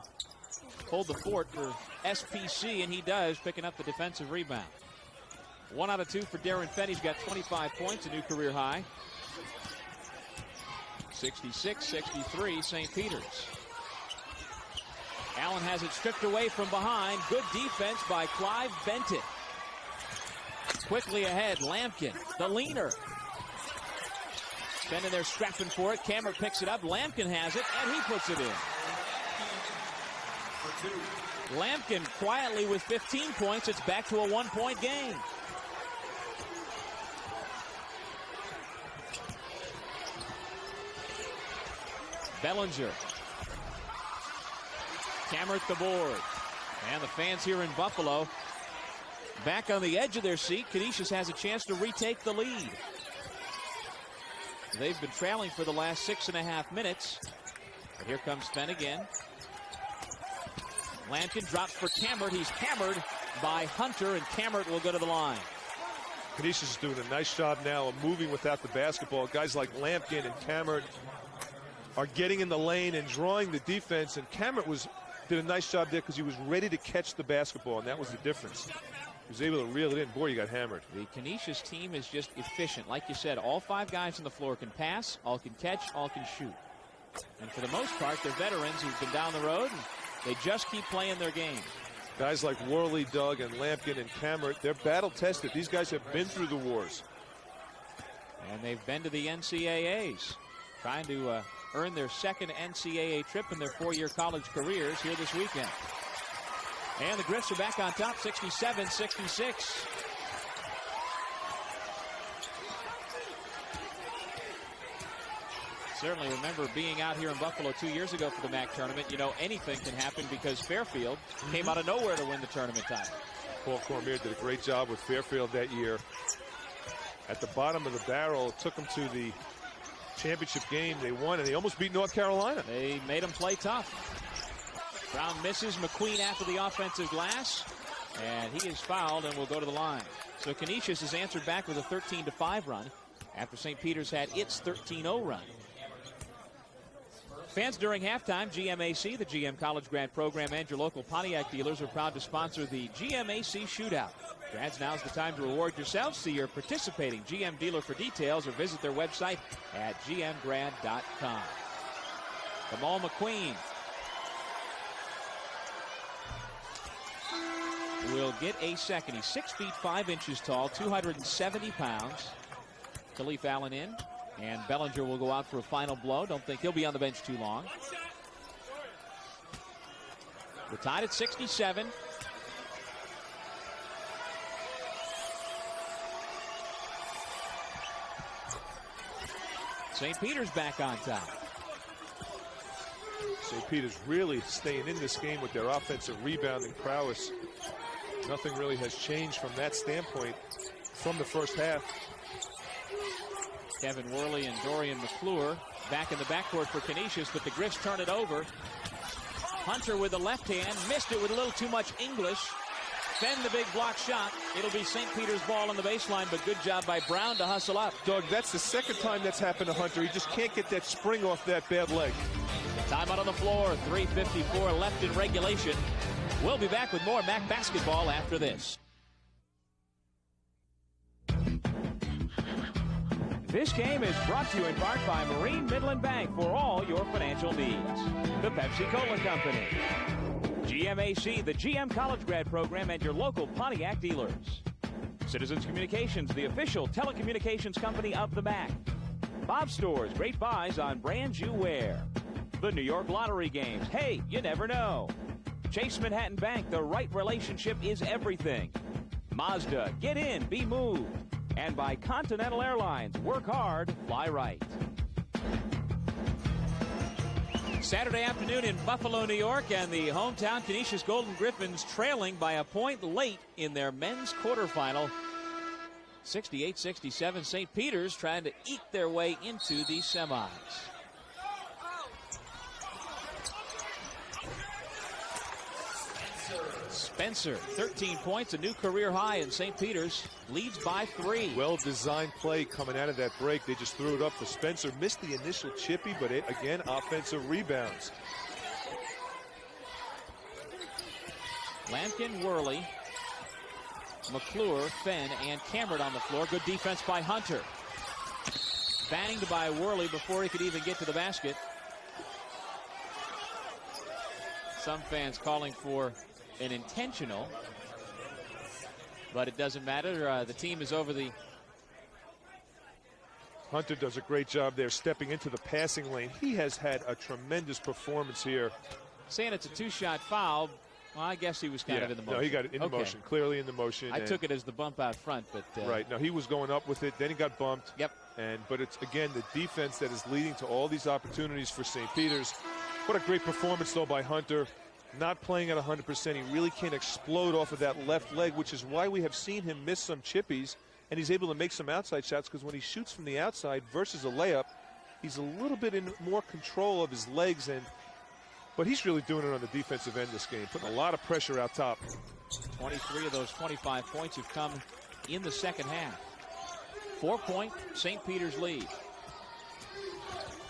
hold the fort for SPC, and he does, picking up the defensive rebound. 1 out of 2 for Darren Fenn. He's got 25 points, a new career high. 66-63, St. Peter's. Allen has it stripped away from behind. Good defense by Clive Benton. Quickly ahead, Lampkin, the leaner. Fenn in there scrapping for it. Cameron picks it up. Lampkin has it, and he puts it in. Lampkin quietly with 15 points. It's back to a 1-point game. Bellinger. Cameron at the board. And the fans here in Buffalo back on the edge of their seat. Canisius has a chance to retake the lead. They've been trailing for the last 6.5 minutes. But here comes Fenn again. Lampkin drops for Cameron. He's hammered by Hunter, and Cameron will go to the line. Canisius is doing a nice job now of moving without the basketball. Guys like Lampkin and Cameron are getting in the lane and drawing the defense, and Cameron did a nice job there because he was ready to catch the basketball, and that was the difference. He was able to reel it in. Boy, you got hammered. The Canisius team is just efficient. Like you said, all 5 guys on the floor can pass, all can catch, all can shoot. And for the most part, they're veterans who've been down the road, and they just keep playing their game. Guys like Worley, Doug, and Lampkin and Cameron, they're battle-tested. These guys have been through the wars. And they've been to the NCAAs, trying to earn their 2nd NCAA trip in their 4-year college careers here this weekend. And the Griffs are back on top, 67-66. Certainly remember being out here in Buffalo 2 years ago for the MAAC tournament. You know, anything can happen because Fairfield came out of nowhere to win the tournament title. Paul Cormier did a great job with Fairfield that year. At the bottom of the barrel, it took them to the championship game. They won, and they almost beat North Carolina. They made them play tough. Brown misses. McQueen after the offensive glass, and he is fouled and will go to the line. So Canisius has answered back with a 13-5 run after St. Peter's had its 13-0 run. Fans during halftime, GMAC, the GM College Grad Program, and your local Pontiac dealers are proud to sponsor the GMAC Shootout. Grads, now's the time to reward yourselves. See your participating GM dealer for details or visit their website at gmgrad.com. Kamal McQueen will get a second. He's 6 feet 5 inches tall, 270 pounds. Khalif Allen in, and Bellinger will go out for a final blow. Don't think he'll be on the bench too long. We're tied at 67. St. Peter's back on top. St. Peter's really staying in this game with their offensive rebounding prowess. Nothing really has changed from that standpoint from the first half. Kevin Worley and Dorian McClure back in the backcourt for Canisius, but the Griffs turn it over. Hunter with the left hand, missed it with a little too much English. Fenn the big block shot. It'll be St. Peter's ball on the baseline, but good job by Brown to hustle up. Doug, that's the second time that's happened to Hunter. He just can't get that spring off that bad leg. Timeout on the floor, 3:54 left in regulation. We'll be back with more MAAC basketball after this. This game is brought to you in part by Marine Midland Bank for all your financial needs. The Pepsi-Cola Company. GMAC, the GM College Grad Program, and your local Pontiac dealers. Citizens Communications, the official telecommunications company of the MAAC. Bob Stores, great buys on brand you wear. The New York Lottery Games, hey, you never know. Chase Manhattan Bank, the right relationship is everything. Mazda, get in, be moved. And by Continental Airlines, work hard, fly right. Saturday afternoon in Buffalo, New York, and the hometown Canisius Golden Griffins trailing by a point late in their men's quarterfinal. 68-67. St. Peter's trying to eke their way into the semis. Spencer, 13 points, a new career high, and St. Peter's leads by 3. Well-designed play coming out of that break. They just threw it up for Spencer. Missed the initial chippy, but again, offensive rebounds. Lampkin, Worley, McClure, Fenn, and Cameron on the floor. Good defense by Hunter. Banged by Worley before he could even get to the basket. Some fans calling for an intentional, but it doesn't matter. The team is over the... Hunter does a great job there stepping into the passing lane. He has had a tremendous performance here. Saying it's a 2-shot foul. Well, I guess he was kind of in the motion. No, he got it in the motion, clearly in the motion. I took it as the bump out front, but... right, no, he was going up with it, then he got bumped. Yep. But it's, again, the defense that is leading to all these opportunities for St. Peter's. What a great performance, though, by Hunter. Not playing at 100%. He really can't explode off of that left leg, which is why we have seen him miss some chippies, and he's able to make some outside shots, because when he shoots from the outside versus a layup, he's a little bit in more control of his legs, but he's really doing it on the defensive end this game, putting a lot of pressure out top. 23 of those 25 points have come in the second half. 4-point St. Peter's lead.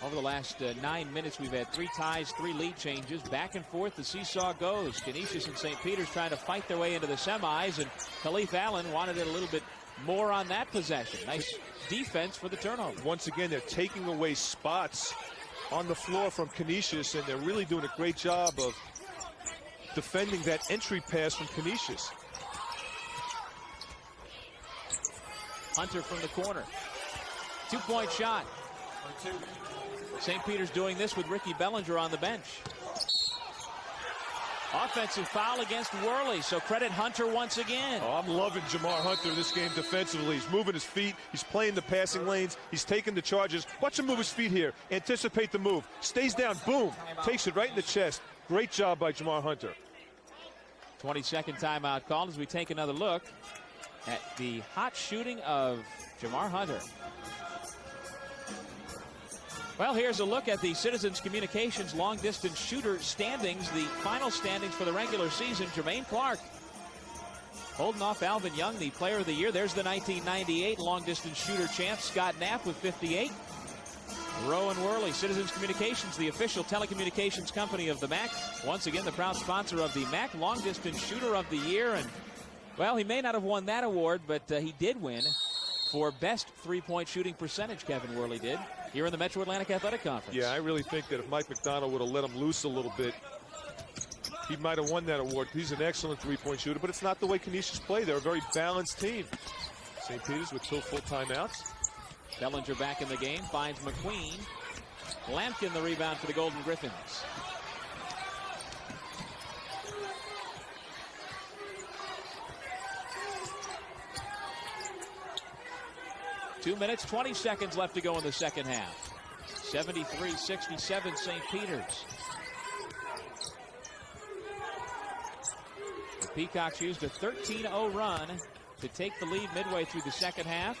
Over the last 9 minutes, we've had 3 ties, 3 lead changes. Back and forth, the seesaw goes. Canisius and St. Peter's trying to fight their way into the semis, and Khalif Allen wanted it a little bit more on that possession. Nice defense for the turnover. Once again, they're taking away spots on the floor from Canisius, and they're really doing a great job of defending that entry pass from Canisius. Hunter from the corner. 2-point shot. St. Peter's doing this with Ricky Bellinger on the bench. Offensive foul against Worley, so credit Hunter once again. Oh, I'm loving Jamar Hunter this game defensively. He's moving his feet. He's playing the passing lanes. He's taking the charges. Watch him move his feet here. Anticipate the move. Stays down. Boom. Takes it right in the chest. Great job by Jamar Hunter. 22nd timeout called as we take another look at the hot shooting of Jamar Hunter. Well, here's a look at the Citizens Communications long-distance shooter standings, the final standings for the regular season. Jermaine Clark holding off Alvin Young, the player of the year. There's the 1998 long-distance shooter champ, Scott Knapp, with 58. Rowan Worley, Citizens Communications, the official telecommunications company of the MAAC. Once again, the proud sponsor of the MAAC long-distance shooter of the year. And, well, he may not have won that award, but he did win for best three-point shooting percentage, Kevin Worley did, here in the Metro Atlantic Athletic Conference. Yeah, I really think that if Mike McDonald would have let him loose a little bit, he might have won that award. He's an excellent three-point shooter, but it's not the way Canisius play. They're a very balanced team. St. Peter's with 2 full timeouts. Bellinger back in the game, finds McQueen. Lampkin the rebound for the Golden Griffins. Two minutes, 20 seconds left to go in the second half. 73-67 St. Peter's. The Peacocks used a 13-0 run to take the lead midway through the second half.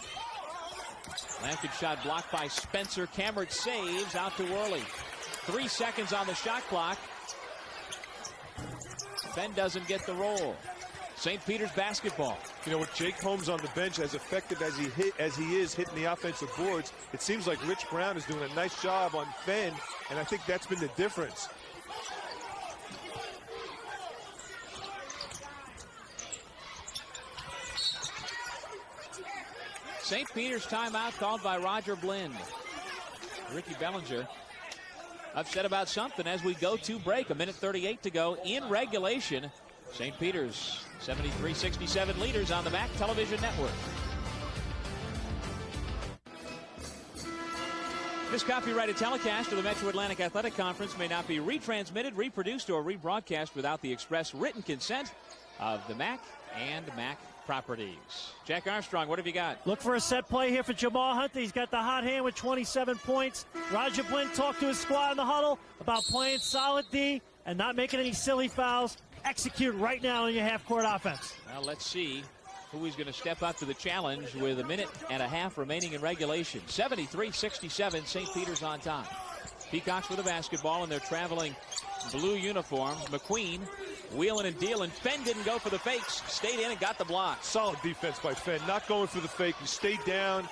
Lampkin shot blocked by Spencer. Cameron saves out to Worley. 3 seconds on the shot clock. Ben doesn't get the roll. St. Peter's basketball. You know, with Jake Holmes on the bench, as effective as he is hitting the offensive boards, it seems like Rich Brown is doing a nice job on Fenn, and I think that's been the difference. St. Peter's timeout called by Roger Blind. Ricky Bellinger upset about something as we go to break. 1:38 to go in regulation. St. Peter's 73-67 leaders on the MAAC television network. This copyrighted telecast of the Metro Atlantic Athletic Conference may not be retransmitted, reproduced, or rebroadcast without the express written consent of the MAAC and MAAC properties. Jack Armstrong, what have you got? Look for a set play here for Jamal Hunter. He's got the hot hand with 27 points. Roger Blinn talked to his squad in the huddle about playing solid D and not making any silly fouls. Execute right now in your half-court offense. Well, let's see who is going to step up to the challenge with 1.5 minutes remaining in regulation. 73-67, St. Peter's on top. Peacocks with the basketball in their traveling blue uniforms. McQueen wheeling and dealing. Fenn didn't go for the fakes. Stayed in and got the block. Solid defense by Fenn. Not going for the fake. He stayed down.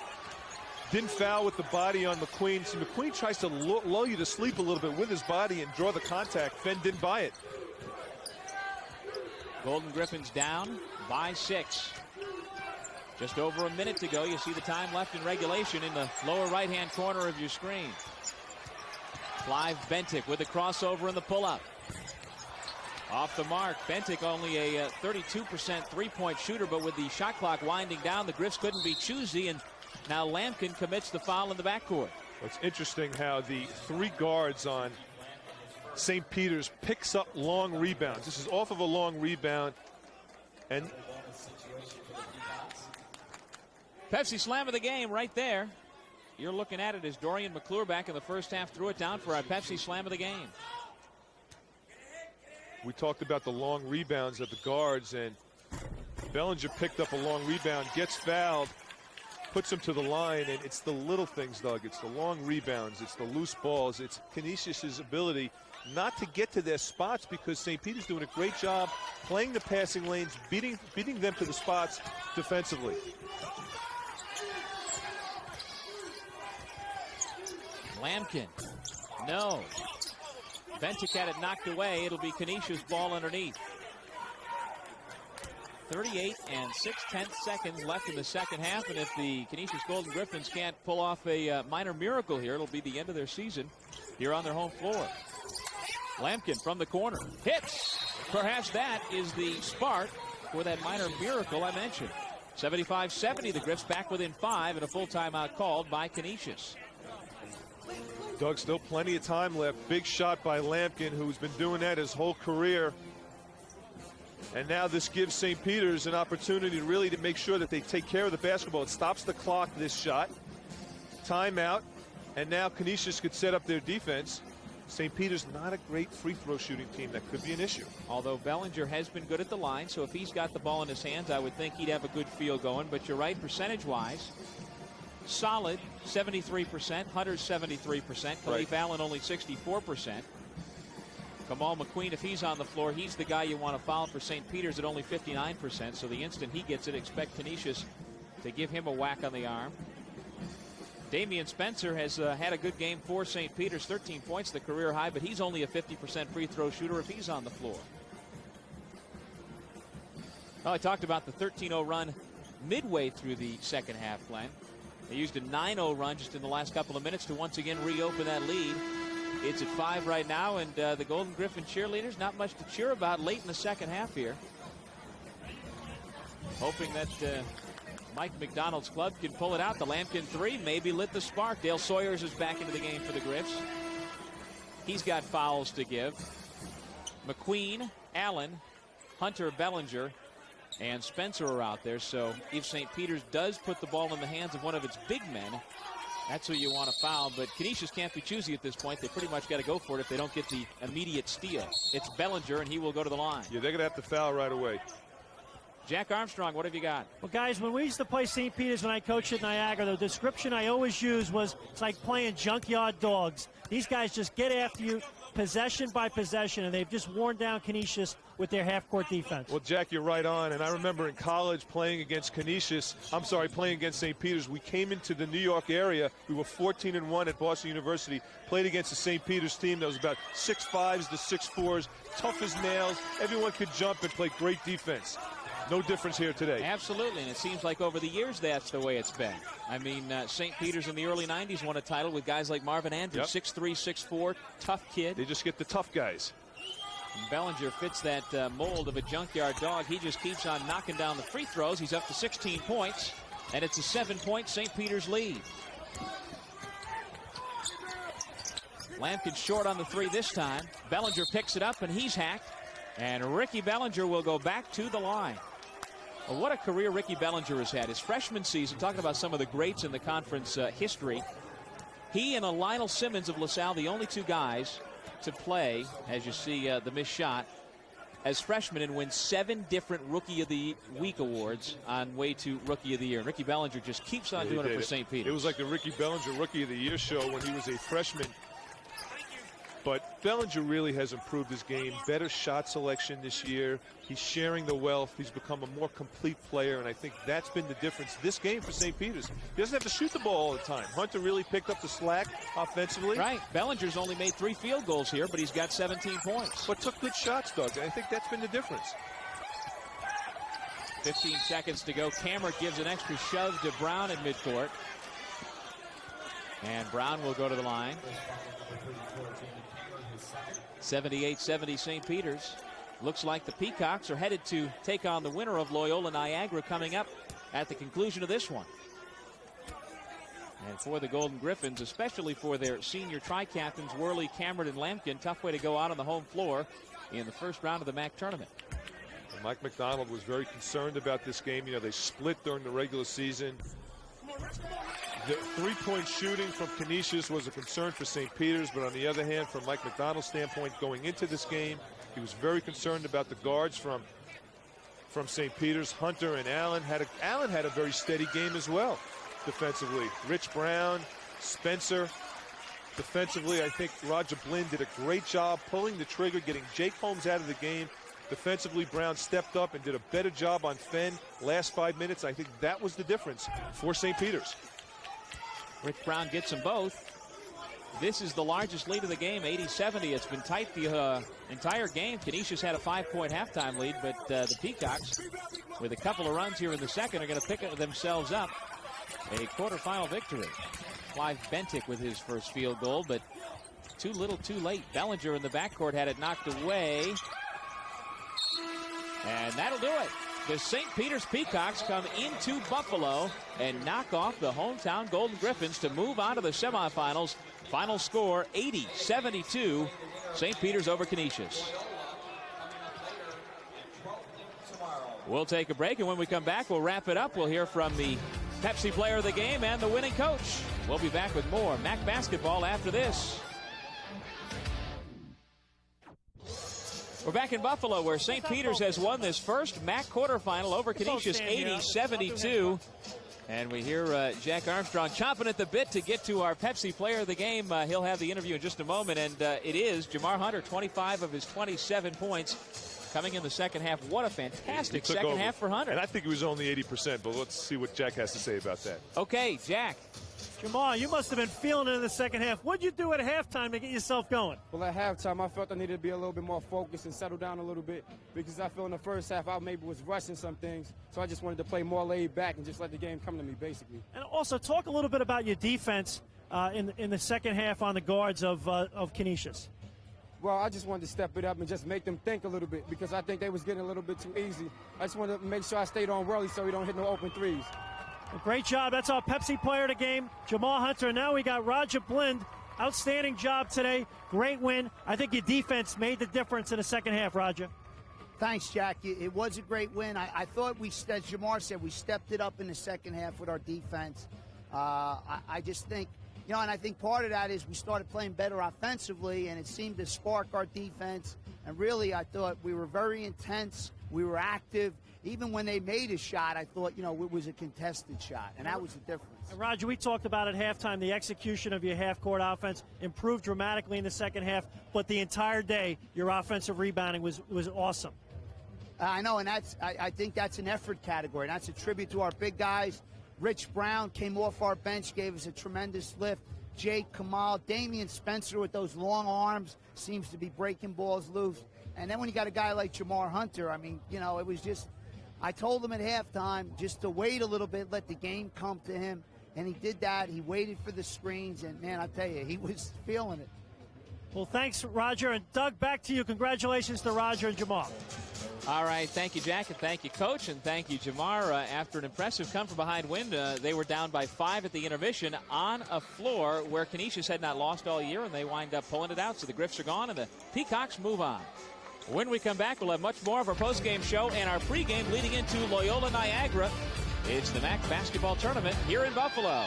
Didn't foul with the body on McQueen. So McQueen tries to lull you to sleep a little bit with his body and draw the contact. Fenn didn't buy it. Golden Griffins down by 6. Just over a minute to go. You see the time left in regulation in the lower right-hand corner of your screen. Clive Bentic with the crossover and the pull-up. Off the mark. Bentic only a 32% three-point shooter, but with the shot clock winding down, the Griffs couldn't be choosy, and now Lampkin commits the foul in the backcourt. It's interesting how the 3 guards on St. Peter's picks up long rebounds. This is off of a long rebound, and Pepsi Slam of the game right there. You're looking at it as Dorian McClure back in the first half threw it down for our Pepsi Slam of the game. we talked about the long rebounds of the guards, and Bellinger picked up a long rebound, gets fouled, puts him to the line, and it's the little things, Doug. It's the long rebounds, it's the loose balls, it's Canisius' ability not to get to their spots, because St. Peter's doing a great job playing the passing lanes, beating them to the spots defensively. Lampkin, no. Bentic had it knocked away. It'll be Canisius' ball underneath. 38 and 6/10 seconds left in the second half, and if the Canisius Golden Griffins can't pull off a minor miracle here, it'll be the end of their season here on their home floor. Lampkin from the corner hits. Perhaps that is the spark for that minor miracle I mentioned. 75-70, the Griffs back within 5, and a full timeout called by Canisius. Doug, still plenty of time left. Big shot by Lampkin, who's been doing that his whole career. And now this gives St. Peter's an opportunity to really make sure that they take care of the basketball. It stops the clock, this shot. Timeout. And now Canisius could set up their defense. St. Peter's not a great free throw shooting team. That could be an issue. Although Bellinger has been good at the line, so if he's got the ball in his hands, I would think he'd have a good feel going. But you're right, percentage-wise, solid 73%, Hunter's 73%, Khalif Allen only 64%. Kamal McQueen, if he's on the floor, he's the guy you want to foul for St. Peter's at only 59%. So the instant he gets it, expect Canisius to give him a whack on the arm. Damian Spencer has had a good game for St. Peter's, 13 points, the career high, but he's only a 50% free throw shooter if he's on the floor. Well, I talked about the 13-0 run midway through the second half, Glenn. They used a 9-0 run just in the last couple of minutes to once again reopen that lead. It's at 5 right now, and the Golden Griffin cheerleaders, not much to cheer about late in the second half here. Hoping that Mike McDonald's club can pull it out. The Lampkin three maybe lit the spark. Dale Sawyers is back into the game for the Griffs. He's got fouls to give. McQueen, Allen, Hunter, Bellinger, and Spencer are out there. So if St. Peter's does put the ball in the hands of one of its big men, that's who you want to foul. But Canisius can't be choosy at this point. They pretty much got to go for it if they don't get the immediate steal. It's Bellinger, and he will go to the line. Yeah, they're going to have to foul right away. Jack Armstrong, what have you got? Well, guys, when we used to play St. Peter's when I coached at Niagara, the description I always used was it's like playing junkyard dogs. These guys just get after you possession by possession, and they've just worn down Canisius with their half-court defense. Well, Jack, you're right on. And I remember in college playing against playing against St. Peter's. We came into the New York area. We were 14-1 at Boston University. Played against the St. Peter's team that was about 6'5s to 6'4s, tough as nails. Everyone could jump and play great defense. No difference here today. Absolutely, and it seems like over the years that's the way it's been. I mean, St. Peter's in the early 90s won a title with guys like Marvin Andrews, 6'3", 6'4", tough kid. They just get the tough guys. And Bellinger fits that mold of a junkyard dog. He just keeps on knocking down the free throws. He's up to 16 points, and it's a 7-point St. Peter's lead. Lampkin short on the three this time. Bellinger picks it up, and he's hacked. And Ricky Bellinger will go back to the line. Well, what a career Ricky Bellinger has had. His freshman season, talking about some of the greats in the conference history, he and Lionel Simmons of LaSalle, the only two guys to play, as you see the missed shot, as freshmen and win 7 different Rookie of the Week awards on way to Rookie of the Year. And Ricky Bellinger just keeps on doing it for St. Peter's. It was like the Ricky Bellinger Rookie of the Year show when he was a freshman. But Bellinger really has improved his game. Better shot selection this year. He's sharing the wealth. He's become a more complete player, and I think that's been the difference this game for St. Peter's. He doesn't have to shoot the ball all the time. Hunter really picked up the slack offensively. Right. Bellinger's only made 3 field goals here, but he's got 17 points. But took good shots, Doug, and I think that's been the difference. 15 seconds to go. Cameron gives an extra shove to Brown in midcourt. And Brown will go to the line. 78-70 St. Peter's. Looks like the Peacocks are headed to take on the winner of Loyola Niagara coming up at the conclusion of this one. And for the Golden Griffins, especially for their senior tri-captains, Worley, Cameron, and Lampkin, tough way to go out on the home floor in the first round of the MAAC tournament. And Mike McDonald was very concerned about this game. You know, they split during the regular season. The three-point shooting from Canisius was a concern for St. Peter's, but on the other hand, from Mike McDonald's standpoint, going into this game, he was very concerned about the guards from St. Peter's. Hunter and Allen had a very steady game as well defensively. Rich Brown, Spencer. Defensively, I think Roger Blinn did a great job pulling the trigger, getting Jake Holmes out of the game. Defensively, Brown stepped up and did a better job on Fenn last 5 minutes. I think that was the difference for St. Peter's. Rich Brown gets them both. This is the largest lead of the game, 80-70. It's been tight the entire game. Canisius had a 5-point halftime lead, but the Peacocks, with a couple of runs here in the second, are going to pick themselves up a quarterfinal victory. Clive Bentic with his first field goal, but too little too late. Bellinger in the backcourt had it knocked away. And that'll do it. The St. Peter's Peacocks come into Buffalo and knock off the hometown Golden Griffins to move on to the semifinals. Final score, 80-72, St. Peter's over Canisius. We'll take a break, and when we come back, we'll wrap it up. We'll hear from the Pepsi player of the game and the winning coach. We'll be back with more MAAC basketball after this. We're back in Buffalo, where St. Peter's has won this first MAAC quarterfinal over Canisius, 80-72. And we hear Jack Armstrong chomping at the bit to get to our Pepsi player of the game. He'll have the interview in just a moment, and it is Jamar Hunter, 25 of his 27 points coming in the second half. What a fantastic second half for Hunter. And I think it was only 80%, but let's see what Jack has to say about that. Okay, Jack. Jamar, you must have been feeling it in the second half. What'd you do at halftime to get yourself going? Well, at halftime, I felt I needed to be a little bit more focused and settle down a little bit, because I feel in the first half I maybe was rushing some things. So I just wanted to play more laid back and just let the game come to me, basically. And also talk a little bit about your defense in the second half on the guards of Canisius. Well, I just wanted to step it up and just make them think a little bit, because I think they was getting a little bit too easy. I just wanted to make sure I stayed on Worley so he don't hit no open threes. Well, great job. That's our Pepsi player of the game, Jamar Hunter. Now we got Roger Blind. Outstanding job today. Great win. I think your defense made the difference in the second half, Roger. Thanks, Jack. It was a great win. I thought as Jamar said, we stepped it up in the second half with our defense. I just think, and I think part of that is we started playing better offensively, and it seemed to spark our defense. And really, I thought we were very intense. We were active. Even when they made a shot, I thought, it was a contested shot, and that was the difference. And Roger, we talked about at halftime the execution of your half-court offense improved dramatically in the second half, but the entire day your offensive rebounding was awesome. I know, and I think that's an effort category. And that's a tribute to our big guys. Rich Brown came off our bench, gave us a tremendous lift. Jake, Kamal, Damian Spencer with those long arms seems to be breaking balls loose. And then when you got a guy like Jamar Hunter, it was just, I told him at halftime just to wait a little bit, let the game come to him. And he did that. He waited for the screens, and, man, I tell you, he was feeling it. Well, thanks, Roger. And, Doug, back to you. Congratulations to Roger and Jamar. All right, thank you, Jack, and thank you, Coach, and thank you, Jamar. After an impressive come-from-behind win, they were down by 5 at the intermission on a floor where Canisius had not lost all year, and they wind up pulling it out. So the Griffs are gone, and the Peacocks move on. When we come back, we'll have much more of our postgame show and our pregame leading into Loyola Niagara. It's the MAAC basketball tournament here in Buffalo.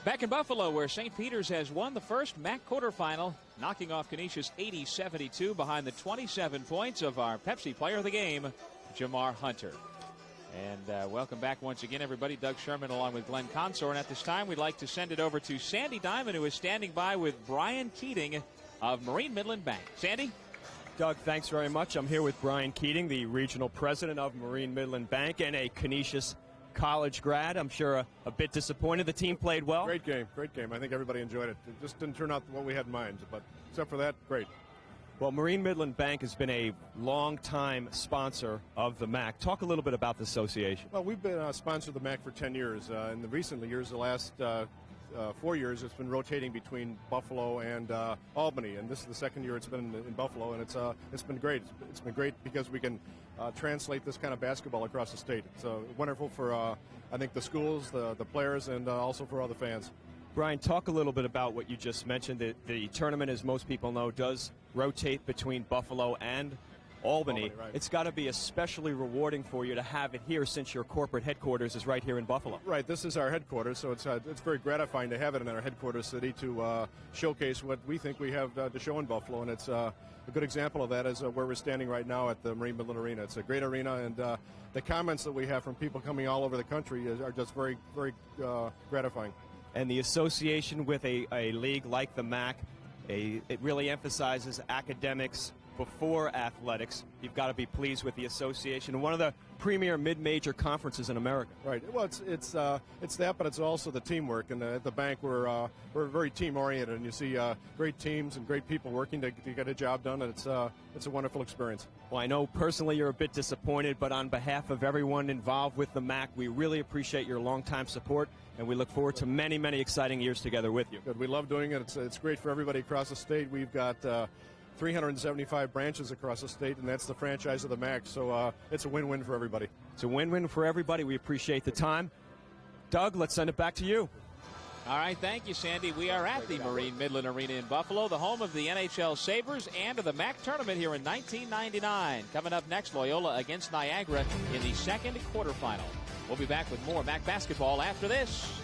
Back in Buffalo, where St. Peter's has won the first MAAC quarterfinal, knocking off Canisius 80-72 behind the 27 points of our Pepsi player of the game, Jamar Hunter. And welcome back once again, everybody. Doug Sherman along with Glenn Consor. And at this time, we'd like to send it over to Sandy Diamond, who is standing by with Brian Keating of Marine Midland Bank. Sandy? Doug, thanks very much. I'm here with Brian Keating, the regional president of Marine Midland Bank and a Canisius college grad. I'm sure a bit disappointed. The team played well. Great game. I think everybody enjoyed it. It just didn't turn out what we had in mind, but except for that, great. Well, Marine Midland Bank has been a long-time sponsor of the MAAC. Talk a little bit about the association. Well, we've been a sponsor of the MAAC for 10 years. In the recent years, the last 4 years, it's been rotating between Buffalo and Albany, and this is the second year it's been in Buffalo, and it's been great. It's been great because we can translate this kind of basketball across the state. It's wonderful for, I think, the schools, the players, and also for all the fans. Brian, talk a little bit about what you just mentioned. The tournament, as most people know, does rotate between Buffalo and Albany. Right. It's got to be especially rewarding for you to have it here, since your corporate headquarters is right here in Buffalo. Right, this is our headquarters, so it's very gratifying to have it in our headquarters city to showcase what we think we have to show in Buffalo, and it's a good example of that is where we're standing right now at the Marine Midland Arena. It's a great arena, and the comments that we have from people coming all over the country are just very, very gratifying. And the association with a league like the MAAC, it really emphasizes academics before athletics. You've got to be pleased with the association. One of the premier mid-major conferences in America. Right. Well, it's that, but it's also the teamwork. And at the bank, we're very team-oriented, and you see great teams and great people working to get a job done, and it's a wonderful experience. Well, I know personally you're a bit disappointed, but on behalf of everyone involved with the MAAC, we really appreciate your longtime support, and we look forward to many, many exciting years together with you. Good. We love doing it. It's great for everybody across the state. We've got 375 branches across the state, and that's the franchise of the MAAC, so it's a win-win for everybody. It's a win-win for everybody. We appreciate the time. Doug, let's send it back to you. All right, thank you, Sandy. We are at the Marine Midland Arena in Buffalo, the home of the NHL Sabres and of the MAAC tournament here in 1999. Coming up next, Loyola against Niagara in the second quarterfinal. We'll be back with more MAAC basketball after this.